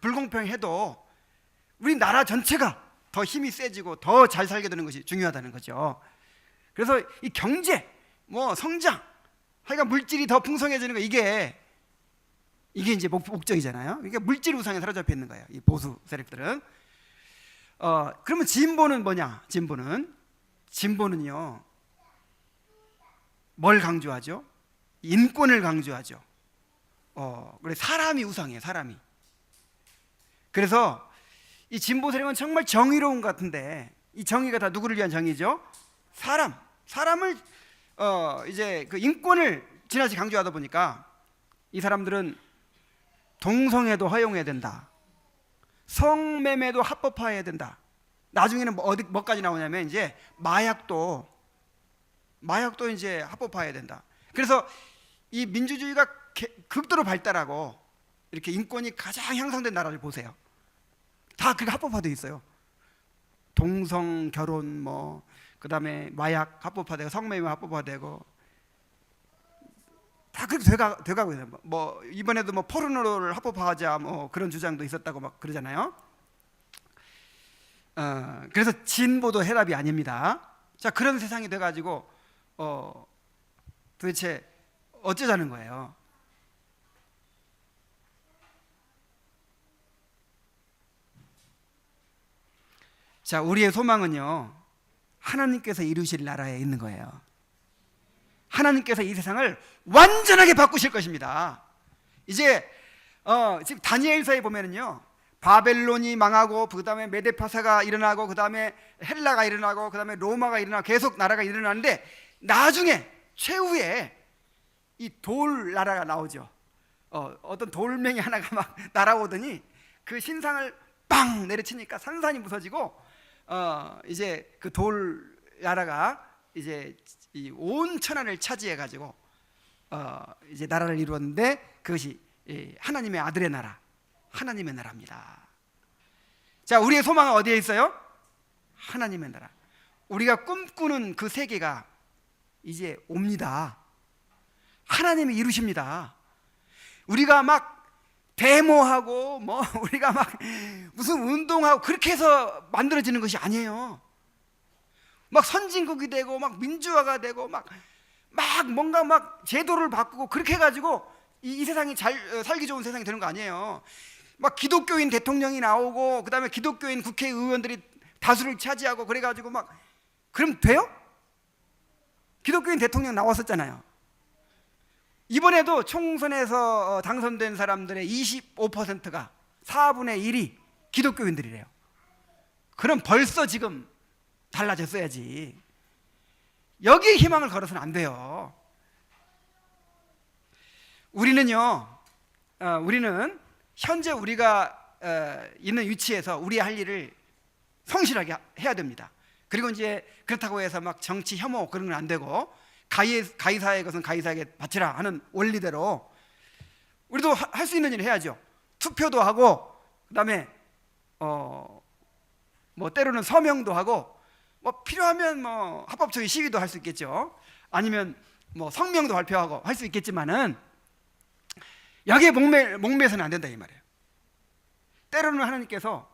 불공평해도 우리 나라 전체가 더 힘이 세지고 더 잘 살게 되는 것이 중요하다는 거죠. 그래서 이 경제, 뭐 성장, 하여간 물질이 더 풍성해지는 거, 이게 이제 목적이잖아요. 그러니까 물질 우상에 사로잡혀 있는 거예요, 이 보수 세력들은. 그러면 진보는 뭐냐? 진보는요, 뭘 강조하죠? 인권을 강조하죠. 그래, 사람이 우상이에요, 사람이. 그래서 이 진보 세력은 정말 정의로운 것 같은데, 이 정의가 다 누구를 위한 정의죠? 사람을 이제 그 인권을 지나치 강조하다 보니까 이 사람들은 동성애도 허용해야 된다, 성매매도 합법화해야 된다. 나중에는 뭐까지 나오냐면 이제 마약도 이제 합법화해야 된다. 그래서 이 민주주의가 극도로 발달하고 이렇게 인권이 가장 향상된 나라를 보세요. 다 그게 합법화되어 있어요. 동성 결혼, 뭐 그다음에 마약 합법화되고 성매매 합법화되고 다 그렇게 돼가고 있어요. 뭐 이번에도 뭐 포르노를 합법화하자 뭐 그런 주장도 있었다고 막 그러잖아요. 그래서 진보도 해답이 아닙니다. 자, 그런 세상이 돼가지고 도대체 어쩌자는 거예요? 자, 우리의 소망은요, 하나님께서 이루실 나라에 있는 거예요. 하나님께서 이 세상을 완전하게 바꾸실 것입니다. 이제 지금 다니엘서에 보면은요, 바벨론이 망하고 그 다음에 메데파사가 일어나고 그 다음에 헬라가 일어나고 그 다음에 로마가 일어나고 계속 나라가 일어나는데 나중에 최후에 이 돌 나라가 나오죠. 어떤 돌멩이 하나가 막 날아오더니 그 신상을 빵 내려치니까 산산이 부서지고 이제 그 돌 나라가 이제 이 온 천하를 차지해 가지고 이제 나라를 이루었는데 그것이 하나님의 아들의 나라, 하나님의 나라입니다. 자, 우리의 소망은 어디에 있어요? 하나님의 나라. 우리가 꿈꾸는 그 세계가 이제 옵니다. 하나님이 이루십니다. 우리가 막 데모하고 뭐 우리가 막 무슨 운동하고 그렇게 해서 만들어지는 것이 아니에요. 막 선진국이 되고 막 민주화가 되고 막 뭔가 막 제도를 바꾸고 그렇게 해가지고 이 세상이 살기 좋은 세상이 되는 거 아니에요. 막 기독교인 대통령이 나오고 그 다음에 기독교인 국회의원들이 다수를 차지하고 그래가지고 막 그럼 돼요? 기독교인 대통령 나왔었잖아요. 이번에도 총선에서 당선된 사람들의 25%가 4분의 1이 기독교인들이래요. 그럼 벌써 지금 달라졌어야지. 여기에 희망을 걸어서는 안 돼요. 우리는 현재 우리가 있는 위치에서 우리의 할 일을 성실하게 해야 됩니다. 그리고 이제 그렇다고 해서 막 정치 혐오 그런 건 안 되고 가이사의 것은 가이사에게 바치라 하는 원리대로 우리도 할 수 있는 일을 해야죠. 투표도 하고 그다음에 뭐 때로는 서명도 하고 뭐 필요하면 뭐 합법적인 시위도 할 수 있겠죠. 아니면 뭐 성명도 발표하고 할 수 있겠지만은 여기에 목매서는 안 된다 이 말이에요. 때로는 하나님께서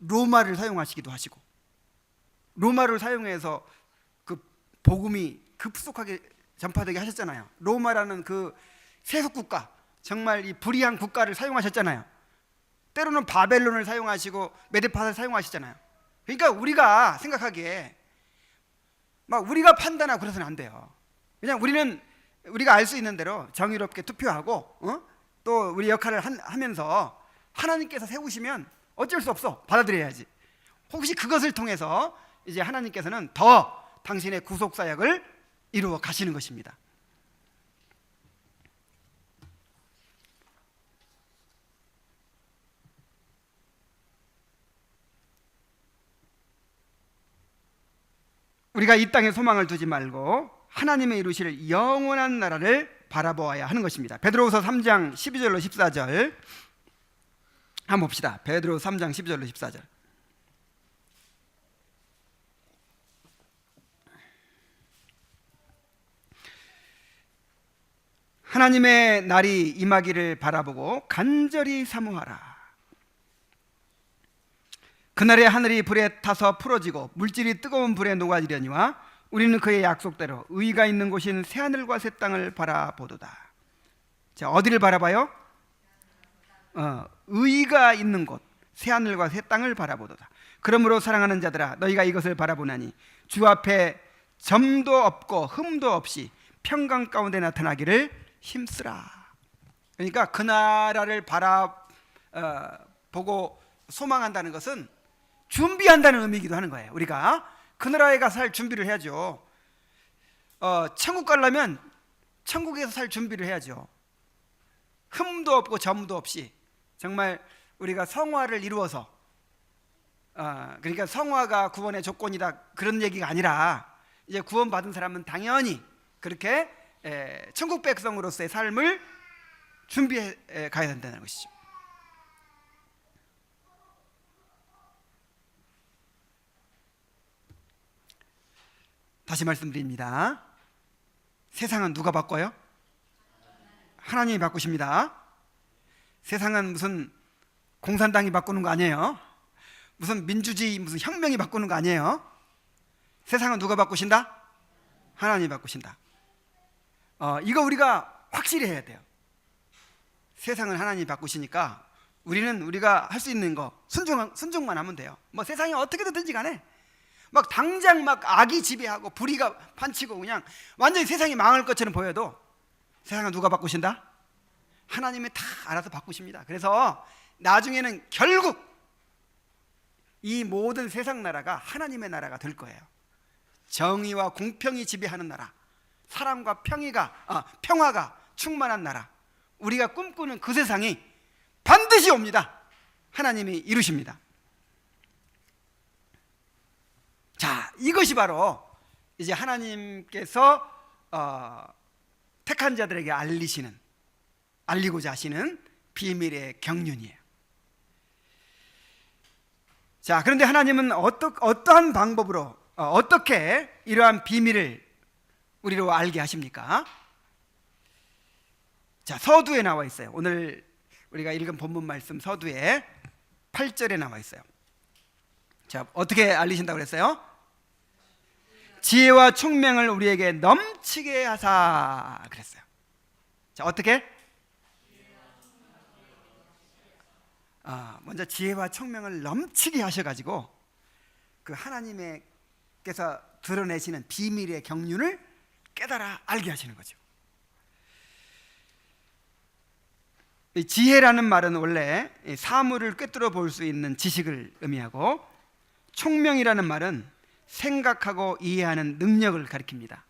로마를 사용하시기도 하시고 로마를 사용해서 그 복음이 급속하게 전파되게 하셨잖아요. 로마라는 그 세속국가, 정말 이 불의한 국가를 사용하셨잖아요. 때로는 바벨론을 사용하시고 메데파사를 사용하시잖아요. 그러니까 우리가 생각하기에 막 우리가 판단하고 그래서는 안 돼요. 그냥 우리가 알 수 있는 대로 정의롭게 투표하고 또 우리 역할을 하면서 하나님께서 세우시면 어쩔 수 없어 받아들여야지. 혹시 그것을 통해서 이제 하나님께서는 더 당신의 구속사역을 이루어 가시는 것입니다. 우리가 이 땅에 소망을 두지 말고 하나님의 이루실 영원한 나라를 바라보아야 하는 것입니다. 베드로후서 3장 12절로 14절 한번 봅시다. 베드로후서 3장 12절로 14절. 하나님의 날이 임하기를 바라보고 간절히 사모하라. 그날에 하늘이 불에 타서 풀어지고 물질이 뜨거운 불에 녹아지려니와 우리는 그의 약속대로 의가 있는 곳인 새하늘과 새 땅을 바라보도다. 자, 어디를 바라봐요? 의가 있는 곳 새하늘과 새 땅을 바라보도다. 그러므로 사랑하는 자들아 너희가 이것을 바라보나니 주 앞에 점도 없고 흠도 없이 평강 가운데 나타나기를 힘쓰라. 그러니까 그 나라를 보고 소망한다는 것은 준비한다는 의미이기도 하는 거예요. 우리가 그 나라에 가서 살 준비를 해야죠. 천국 가려면 천국에서 살 준비를 해야죠. 흠도 없고 점도 없이 정말 우리가 성화를 이루어서 그러니까 성화가 구원의 조건이다 그런 얘기가 아니라 이제 구원받은 사람은 당연히 그렇게 천국 백성으로서의 삶을 준비해 가야 된다는 것이죠. 다시 말씀드립니다. 세상은 누가 바꿔요? 하나님이 바꾸십니다. 세상은 무슨 공산당이 바꾸는 거 아니에요. 무슨 민주주의 무슨 혁명이 바꾸는 거 아니에요. 세상은 누가 바꾸신다? 하나님이 바꾸신다. 이거 우리가 확실히 해야 돼요. 세상은 하나님이 바꾸시니까 우리는 우리가 할 수 있는 거 순종만 하면 돼요. 뭐 세상이 어떻게 되든지 간에 막 당장 막 악이 지배하고 불의가 판치고 그냥 완전히 세상이 망할 것처럼 보여도 세상을 누가 바꾸신다? 하나님이 다 알아서 바꾸십니다. 그래서 나중에는 결국 이 모든 세상 나라가 하나님의 나라가 될 거예요. 정의와 공평이 지배하는 나라, 사랑과 평화가 충만한 나라, 우리가 꿈꾸는 그 세상이 반드시 옵니다. 하나님이 이루십니다. 자, 이것이 바로 이제 하나님께서 택한 자들에게 알리고자 하시는 비밀의 경륜이에요. 자, 그런데 하나님은 어떠한 방법으로 어떻게 이러한 비밀을 우리로 알게 하십니까? 자, 서두에 나와 있어요. 오늘 우리가 읽은 본문 말씀 서두에 8절에 나와 있어요. 자, 어떻게 알리신다고 그랬어요? 지혜와 총명을 우리에게 넘치게 하사 그랬어요. 자, 어떻게? 먼저 지혜와 총명을 넘치게 하셔가지고 그 하나님께서 드러내시는 비밀의 경륜을 깨달아 알게 하시는 거죠. 이 지혜라는 말은 원래 사물을 꿰뚫어 볼 수 있는 지식을 의미하고, 총명이라는 말은 생각하고 이해하는 능력을 가리킵니다.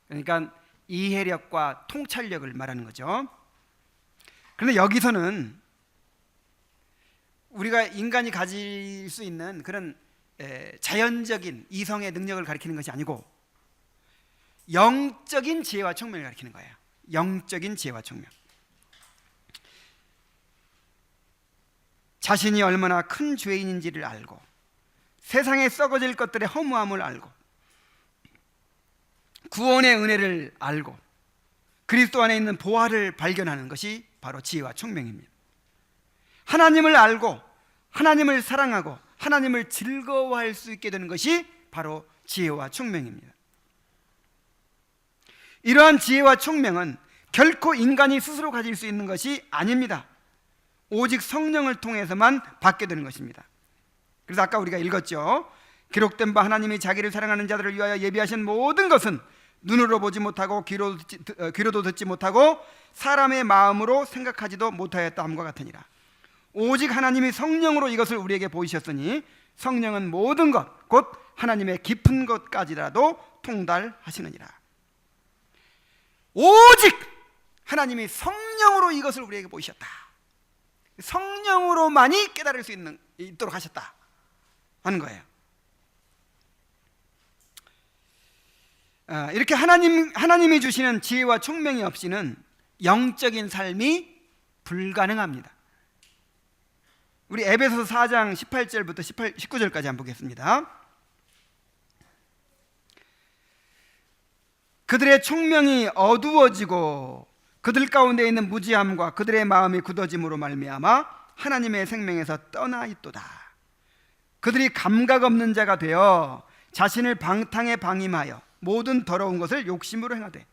그러니까 이해력과 통찰력을 말하는 거죠. 그런데 여기서는 우리가 인간이 가질 수 있는 그런 자연적인 이성의 능력을 가리키는 것이 아니고 영적인 지혜와 총명을 가리키는 거예요. 영적인 지혜와 총명. 자신이 얼마나 큰 죄인인지를 알고 세상에 썩어질 것들의 허무함을 알고 구원의 은혜를 알고 그리스도 안에 있는 보화를 발견하는 것이 바로 지혜와 총명입니다. 하나님을 알고 하나님을 사랑하고 하나님을 즐거워할 수 있게 되는 것이 바로 지혜와 총명입니다. 이러한 지혜와 총명은 결코 인간이 스스로 가질 수 있는 것이 아닙니다. 오직 성령을 통해서만 받게 되는 것입니다. 그래서 아까 우리가 읽었죠. 기록된 바 하나님이 자기를 사랑하는 자들을 위하여 예비하신 모든 것은 눈으로 보지 못하고 귀로도 듣지 못하고 사람의 마음으로 생각하지도 못하였다 함과 같으니라. 오직 하나님이 성령으로 이것을 우리에게 보이셨으니 성령은 모든 것 곧 하나님의 깊은 것까지라도 통달하시느니라. 오직 하나님이 성령으로 이것을 우리에게 보이셨다. 성령으로만이 깨달을 수 있도록 하셨다 하는 거예요. 이렇게 하나님이 주시는 지혜와 총명이 없이는 영적인 삶이 불가능합니다. 우리 에베소서 4장 18절부터 19절까지 한번 보겠습니다. 그들의 총명이 어두워지고 그들 가운데 있는 무지함과 그들의 마음이 굳어짐으로 말미암아 하나님의 생명에서 떠나 있도다. 그들이 감각 없는 자가 되어 자신을 방탕에 방임하여 모든 더러운 것을 욕심으로 행하되.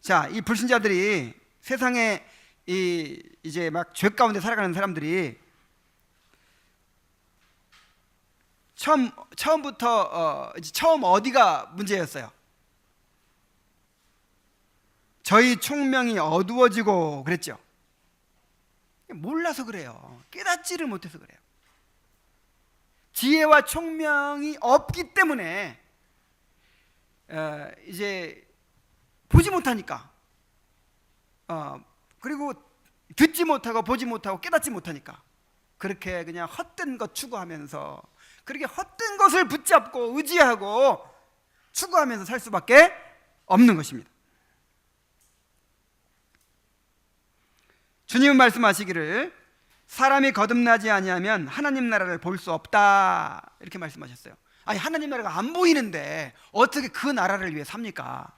자, 이 불신자들이 세상에 이제 막 죄 가운데 살아가는 사람들이 처음부터 처음 어디가 문제였어요? 저희 총명이 어두워지고 그랬죠. 몰라서 그래요. 깨닫지를 못해서 그래요. 지혜와 총명이 없기 때문에 이제 보지 못하니까, 그리고 듣지 못하고 보지 못하고 깨닫지 못하니까 그렇게 그냥 헛된 것 추구하면서, 그렇게 헛된 것을 붙잡고 의지하고 추구하면서 살 수밖에 없는 것입니다. 주님은 말씀하시기를 사람이 거듭나지 아니하면 하나님 나라를 볼 수 없다 이렇게 말씀하셨어요. 아니, 하나님 나라가 안 보이는데 어떻게 그 나라를 위해 삽니까?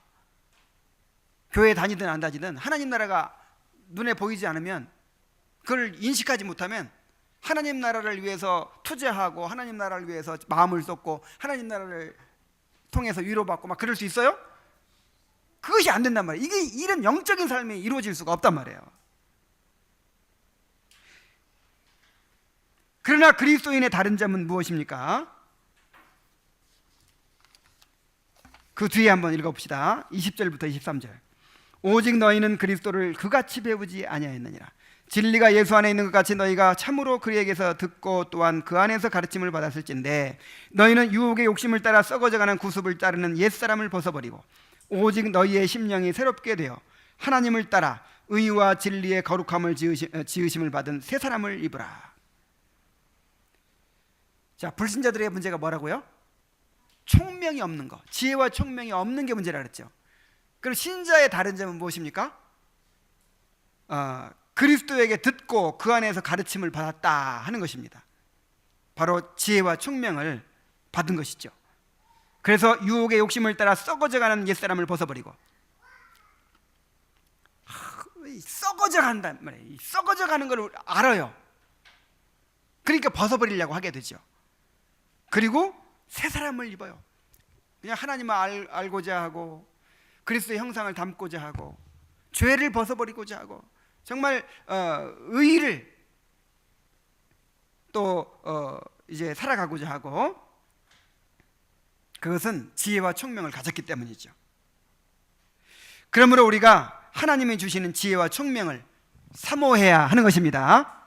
교회 다니든 안 다니든 하나님 나라가 눈에 보이지 않으면, 그걸 인식하지 못하면 하나님 나라를 위해서 투자하고 하나님 나라를 위해서 마음을 쏟고 하나님 나라를 통해서 위로받고 막 그럴 수 있어요? 그것이 안 된단 말이에요. 이런 영적인 삶이 이루어질 수가 없단 말이에요. 그러나 그리스도인의 다른 점은 무엇입니까? 그 뒤에 한번 읽어봅시다. 20절부터 23절. 오직 너희는 그리스도를 그같이 배우지 아니하였느니라. 진리가 예수 안에 있는 것 같이 너희가 참으로 그에게서 듣고 또한 그 안에서 가르침을 받았을진데 너희는 유혹의 욕심을 따라 썩어져가는 구습을 따르는 옛사람을 벗어버리고 오직 너희의 심령이 새롭게 되어 하나님을 따라 의와 진리의 거룩함을 지으심을 받은 새 사람을 입으라. 자, 불신자들의 문제가 뭐라고요? 총명이 없는 거, 지혜와 총명이 없는 게 문제라 그랬죠. 그럼 신자의 다른 점은 무엇입니까? 그리스도에게 듣고 그 안에서 가르침을 받았다 하는 것입니다. 바로 지혜와 총명을 받은 것이죠. 그래서 유혹의 욕심을 따라 썩어져가는 옛사람을 벗어버리고, 썩어져간단 말이에요. 썩어져가는 걸 알아요. 그러니까 벗어버리려고 하게 되죠. 그리고 새 사람을 입어요. 그냥 하나님을 알고자 하고 그리스도의 형상을 담고자 하고 죄를 벗어버리고자 하고 정말 의를 또 이제 살아가고자 하고, 그것은 지혜와 총명을 가졌기 때문이죠. 그러므로 우리가 하나님이 주시는 지혜와 총명을 사모해야 하는 것입니다.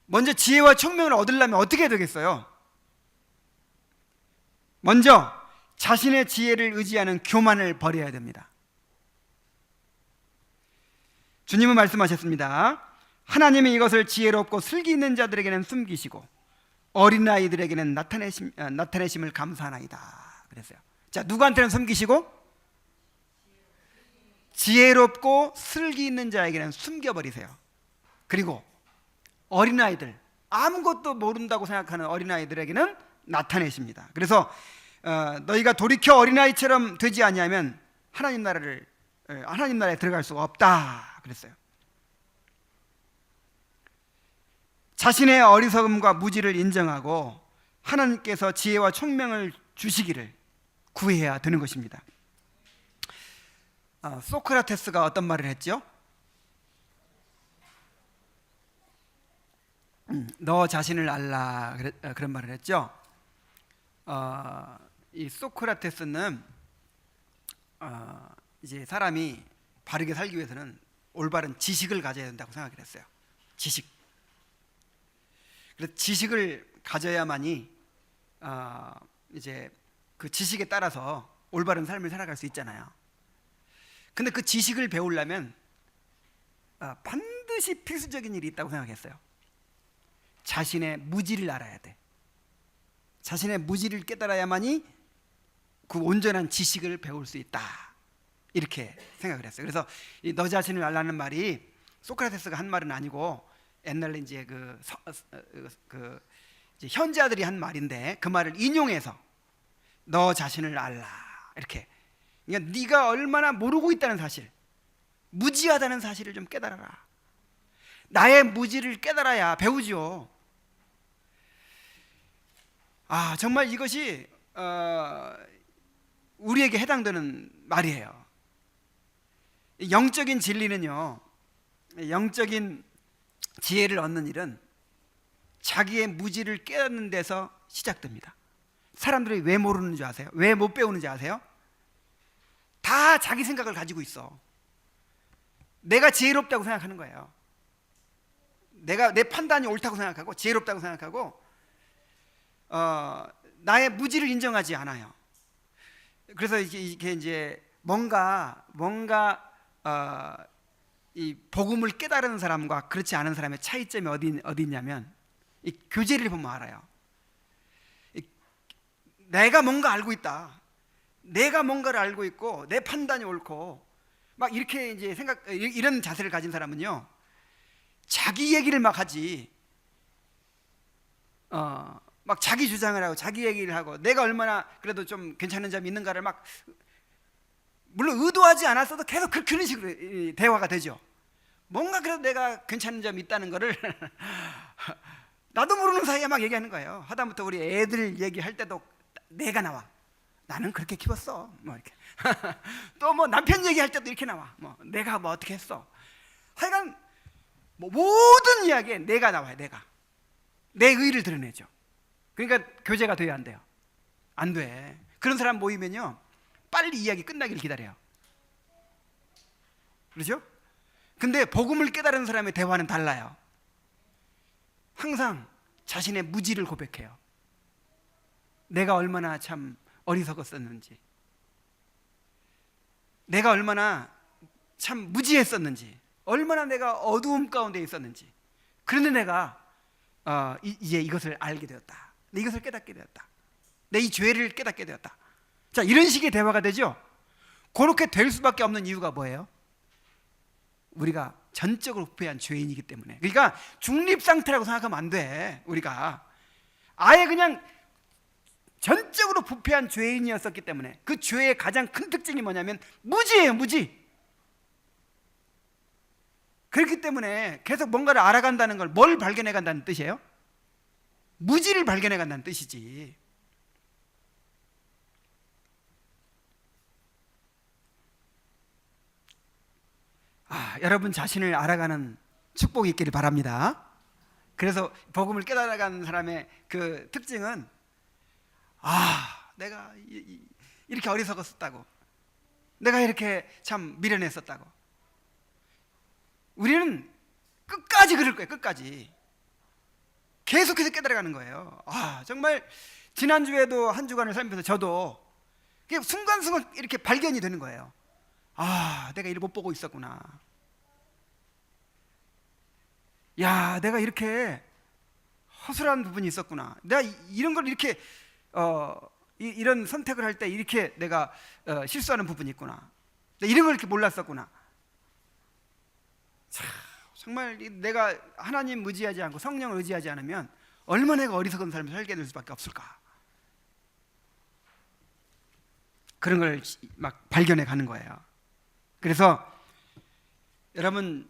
먼저 지혜와 총명을 얻으려면 어떻게 해야 되겠어요? 먼저 자신의 지혜를 의지하는 교만을 버려야 됩니다. 주님은 말씀하셨습니다. 하나님이 이것을 지혜롭고 슬기 있는 자들에게는 숨기시고 어린아이들에게는 나타내심을 감사하나이다 그랬어요. 자, 누구한테는 숨기시고? 지혜롭고 슬기 있는 자에게는 숨겨버리세요. 그리고 어린아이들, 아무것도 모른다고 생각하는 어린아이들에게는 나타내십니다. 그래서 너희가 돌이켜 어린아이처럼 되지 아니하면 하나님 나라에 들어갈 수가 없다 그랬어요. 자신의 어리석음과 무지를 인정하고 하나님께서 지혜와 총명을 주시기를 구해야 되는 것입니다. 소크라테스가 어떤 말을 했죠? 너 자신을 알라 그런 말을 했죠. 이 소크라테스는 이제 사람이 바르게 살기 위해서는 올바른 지식을 가져야 된다고 생각을 했어요. 지식. 그래서 지식을 가져야만이 이제 그 지식에 따라서 올바른 삶을 살아갈 수 있잖아요. 근데 그 지식을 배우려면 반드시 필수적인 일이 있다고 생각했어요. 자신의 무지를 알아야 돼. 자신의 무지를 깨달아야만이 그 온전한 지식을 배울 수 있다, 이렇게 생각을 했어요. 그래서 이 너 자신을 알라는 말이 소크라테스가 한 말은 아니고 옛날에 이제 이제 현자들이 한 말인데 그 말을 인용해서 너 자신을 알라 이렇게. 그러니까 네가 얼마나 모르고 있다는 사실, 무지하다는 사실을 좀 깨달아라. 나의 무지를 깨달아야 배우죠. 정말 이것이 우리에게 해당되는 말이에요. 영적인 진리는요, 영적인 지혜를 얻는 일은 자기의 무지를 깨닫는 데서 시작됩니다. 사람들이 왜 모르는지 아세요? 왜 못 배우는지 아세요? 다 자기 생각을 가지고 있어. 내가 지혜롭다고 생각하는 거예요. 내 판단이 옳다고 생각하고 지혜롭다고 생각하고 나의 무지를 인정하지 않아요. 그래서 이게 이제 뭔가 이 복음을 깨달은 사람과 그렇지 않은 사람의 차이점이 어디 있냐면 이 교제를 보면 알아요. 내가 뭔가 알고 있다. 내가 뭔가를 알고 있고 내 판단이 옳고 막 이렇게 이제 이런 자세를 가진 사람은요, 자기 얘기를 막 하지. 막 자기 주장을 하고 자기 얘기를 하고 내가 얼마나 그래도 좀 괜찮은 점이 있는가를 막, 물론 의도하지 않았어도 계속 그런 식으로 대화가 되죠. 뭔가 그래도 내가 괜찮은 점이 있다는 거를 나도 모르는 사이에 막 얘기하는 거예요. 하다못해 우리 애들 얘기할 때도 내가 나와. 나는 그렇게 키웠어. 뭐 이렇게. 또 뭐 남편 얘기할 때도 이렇게 나와. 뭐 내가 뭐 어떻게 했어. 하여간 모든 이야기에 내가 나와요. 내가 내 의의를 드러내죠. 그러니까 교제가 돼야 안 돼요. 안 돼. 그런 사람 모이면요 빨리 이야기 끝나기를 기다려요. 그렇죠? 근데 복음을 깨달은 사람의 대화는 달라요. 항상 자신의 무지를 고백해요. 내가 얼마나 참 어리석었었는지, 내가 얼마나 참 무지했었는지, 얼마나 내가 어두움 가운데 있었는지. 그런데 내가 이제 이것을 알게 되었다. 내 이것을 깨닫게 되었다. 내 이 죄를 깨닫게 되었다. 자, 이런 식의 대화가 되죠. 그렇게 될 수밖에 없는 이유가 뭐예요? 우리가 전적으로 부패한 죄인이기 때문에. 그러니까 중립 상태라고 생각하면 안 돼. 우리가 아예 그냥 전적으로 부패한 죄인이었었기 때문에. 그 죄의 가장 큰 특징이 뭐냐면 무지예요. 무지. 그렇기 때문에 계속 뭔가를 알아간다는 걸 뭘 발견해 간다는 뜻이에요? 무지를 발견해 간다는 뜻이지. 여러분 자신을 알아가는 축복이 있기를 바랍니다. 그래서 복음을 깨달아가는 사람의 그 특징은 내가 이렇게 어리석었었다고, 내가 이렇게 참 미련했었다고. 우리는 끝까지 그럴 거예요. 끝까지 계속해서 깨달아가는 거예요. 정말 지난주에도 한 주간을 살면서 저도 순간순간 이렇게 발견이 되는 거예요. 내가 이를 못 보고 있었구나. 야, 내가 이렇게 허술한 부분이 있었구나. 내가 이런 걸 이렇게 이런 선택을 할 때 이렇게 내가 실수하는 부분이 있구나. 내가 이런 걸 이렇게 몰랐었구나. 정말 내가 하나님 의지하지 않고 성령을 의지하지 않으면 얼마나 내가 어리석은 삶을 살게 될 수밖에 없을까. 그런 걸 막 발견해 가는 거예요. 그래서 여러분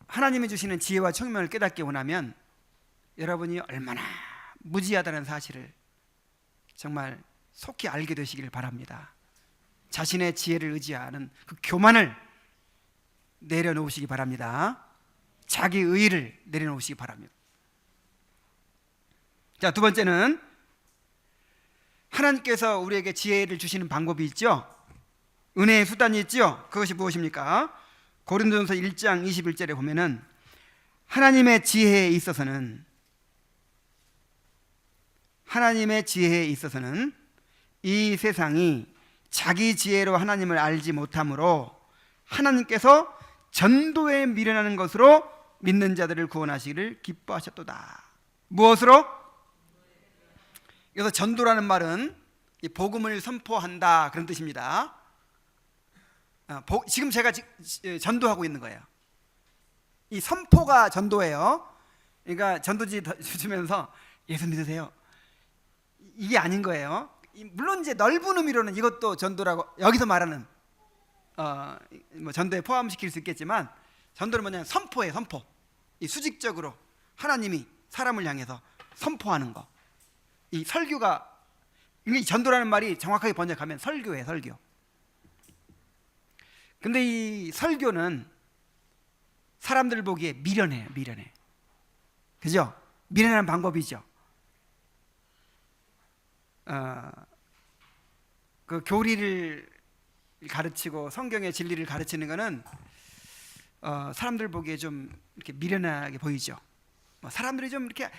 하나님이 주시는 지혜와 총명을 깨닫기 원하면 여러분이 얼마나 무지하다는 사실을 정말 속히 알게 되시기를 바랍니다. 자신의 지혜를 의지하는 그 교만을 내려놓으시기 바랍니다. 자기 의의를 내려놓으시기 바랍니다. 자, 두 번째는 하나님께서 우리에게 지혜를 주시는 방법이 있죠. 은혜의 수단이 있죠. 그것이 무엇입니까? 고린도전서 1장 21절에 보면은 하나님의 지혜에 있어서는 이 세상이 자기 지혜로 하나님을 알지 못하므로 하나님께서 전도에 미련하는 것으로 믿는 자들을 구원하시기를 기뻐하셨도다. 무엇으로? 그래서 전도라는 말은 이 복음을 선포한다 그런 뜻입니다. 지금 제가 전도하고 있는 거예요. 이 선포가 전도예요. 그러니까 전도지 주면서 예수 믿으세요, 이게 아닌 거예요. 물론 이제 넓은 의미로는 이것도 전도라고 여기서 말하는 뭐 전도에 포함시킬 수 있겠지만, 전도는 뭐냐면 선포예요. 선포. 이 수직적으로 하나님이 사람을 향해서 선포하는 거. 이 설교가, 이 전도라는 말이 정확하게 번역하면 설교예요. 설교. 근데 이 설교는 사람들 보기에 미련해요. 미련해. 그죠? 미련한 방법이죠. 그 교리를 가르치고 성경의 진리를 가르치는 것은 사람들 보기에 좀 이렇게 미련하게 보이죠. 사람들이 좀 이렇게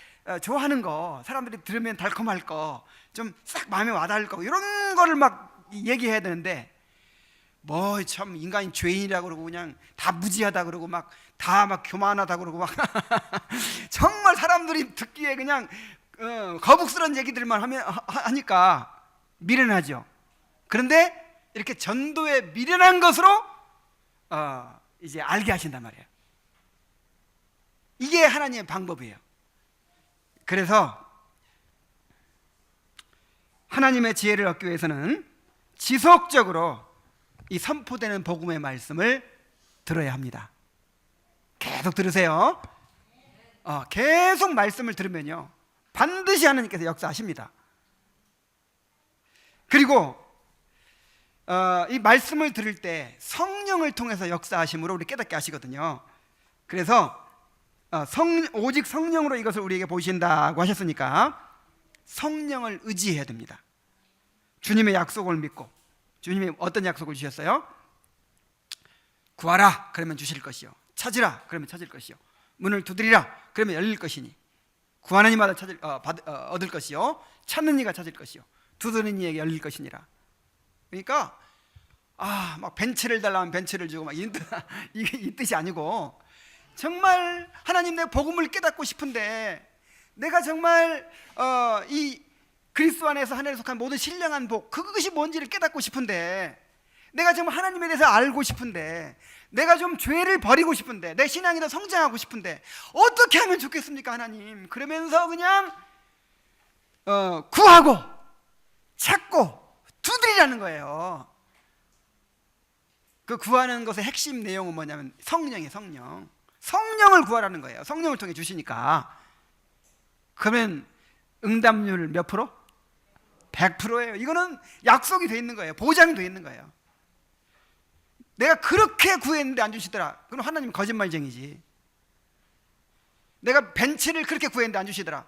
좋아하는 거, 사람들이 들으면 달콤할 거, 좀 싹 마음에 와닿을 거, 이런 거를 막 얘기해야 되는데, 뭐 참 인간이 죄인이라고 그러고 그냥 다 무지하다 그러고 막 다 막 교만하다 그러고 막 정말 사람들이 듣기에 그냥 거북스러운 얘기들만 하니까 미련하죠. 그런데 이렇게 전도에 미련한 것으로 이제 알게 하신단 말이에요. 이게 하나님의 방법이에요. 그래서 하나님의 지혜를 얻기 위해서는 지속적으로 이 선포되는 복음의 말씀을 들어야 합니다. 계속 들으세요. 계속 말씀을 들으면요 반드시 하나님께서 역사하십니다. 그리고 이 말씀을 들을 때 성령을 통해서 역사하심으로 우리 깨닫게 하시거든요. 그래서 오직 성령으로 이것을 우리에게 보이신다고 하셨으니까 성령을 의지해야 됩니다. 주님의 약속을 믿고, 주님이 어떤 약속을 주셨어요? 구하라 그러면 주실 것이요, 찾으라 그러면 찾을 것이요, 문을 두드리라 그러면 열릴 것이니, 구하는 이마다 얻을 것이요, 찾는 이가 찾을 것이요, 두드리는 이에게 열릴 것이니라. 그러니까 막 벤츠를 달라면 벤츠를 주고 막 이게 이 뜻이 아니고, 정말 하나님 내 복음을 깨닫고 싶은데, 내가 정말 이 그리스도 안에서 하나님에 속한 모든 신령한 복, 그것이 뭔지를 깨닫고 싶은데, 내가 정말 하나님에 대해서 알고 싶은데, 내가 좀 죄를 버리고 싶은데, 내 신앙이 더 성장하고 싶은데 어떻게 하면 좋겠습니까 하나님? 그러면서 그냥 구하고 찾고 두드리라는 거예요. 그 구하는 것의 핵심 내용은 뭐냐면 성령이에요. 성령을 구하라는 거예요. 성령을 통해 주시니까. 그러면 응답률 몇 프로? 100%예요. 이거는 약속이 돼 있는 거예요. 보장이 돼 있는 거예요. 내가 그렇게 구했는데 안 주시더라, 그럼 하나님 거짓말쟁이지. 내가 벤츠를 그렇게 구했는데 안 주시더라,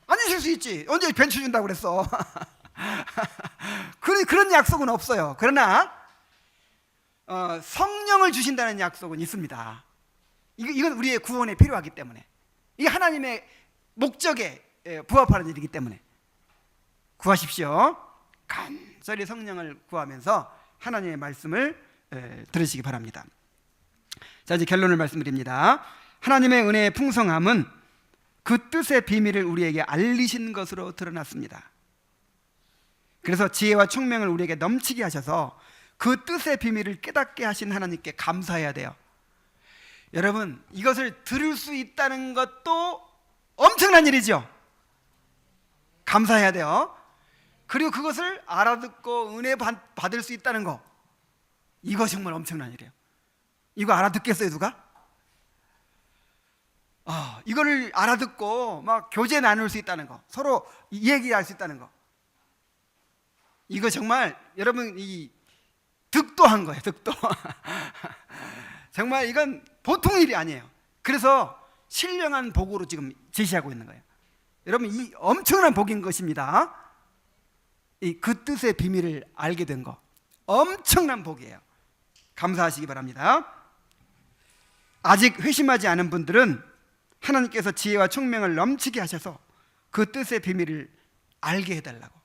안 주실 수 있지. 언제 벤츠 준다고 그랬어? 그런 약속은 없어요. 그러나 성령을 주신다는 약속은 있습니다. 이건 우리의 구원에 필요하기 때문에, 이게 하나님의 목적에 부합하는 일이기 때문에 구하십시오. 간절히 성령을 구하면서 하나님의 말씀을 들으시기 바랍니다. 자, 이제 결론을 말씀드립니다. 하나님의 은혜의 풍성함은 그 뜻의 비밀을 우리에게 알리신 것으로 드러났습니다. 그래서 지혜와 총명을 우리에게 넘치게 하셔서 그 뜻의 비밀을 깨닫게 하신 하나님께 감사해야 돼요. 여러분, 이것을 들을 수 있다는 것도 엄청난 일이죠. 감사해야 돼요. 그리고 그것을 알아듣고 은혜 받을 수 있다는 거, 이거 정말 엄청난 일이에요. 이거 알아듣겠어요, 누가? 이거를 알아듣고 막 교제 나눌 수 있다는 거, 서로 얘기할 수 있다는 거, 이거 정말 여러분 이 득도한 거예요. 득도. 정말 이건 보통 일이 아니에요. 그래서 신령한 복으로 지금 제시하고 있는 거예요. 여러분, 이 엄청난 복인 것입니다. 그 뜻의 비밀을 알게 된 거 엄청난 복이에요. 감사하시기 바랍니다. 아직 회심하지 않은 분들은 하나님께서 지혜와 총명을 넘치게 하셔서 그 뜻의 비밀을 알게 해달라고,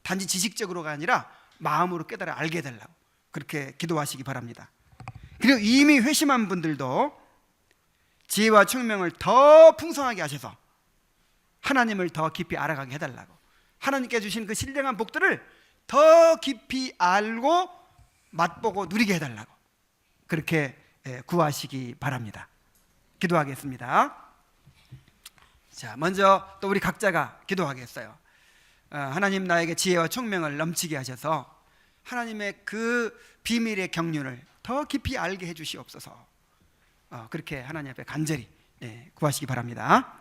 단지 지식적으로가 아니라 마음으로 깨달아 알게 해달라고 그렇게 기도하시기 바랍니다. 그리고 이미 회심한 분들도 지혜와 총명을 더 풍성하게 하셔서 하나님을 더 깊이 알아가게 해달라고, 하나님께 주신 그 신령한 복들을 더 깊이 알고 맛보고 누리게 해달라고 그렇게 구하시기 바랍니다. 기도하겠습니다. 자, 먼저 또 우리 각자가 기도하겠어요. 하나님, 나에게 지혜와 총명을 넘치게 하셔서 하나님의 그 비밀의 경륜을 더 깊이 알게 해주시옵소서. 그렇게 하나님 앞에 간절히 구하시기 바랍니다.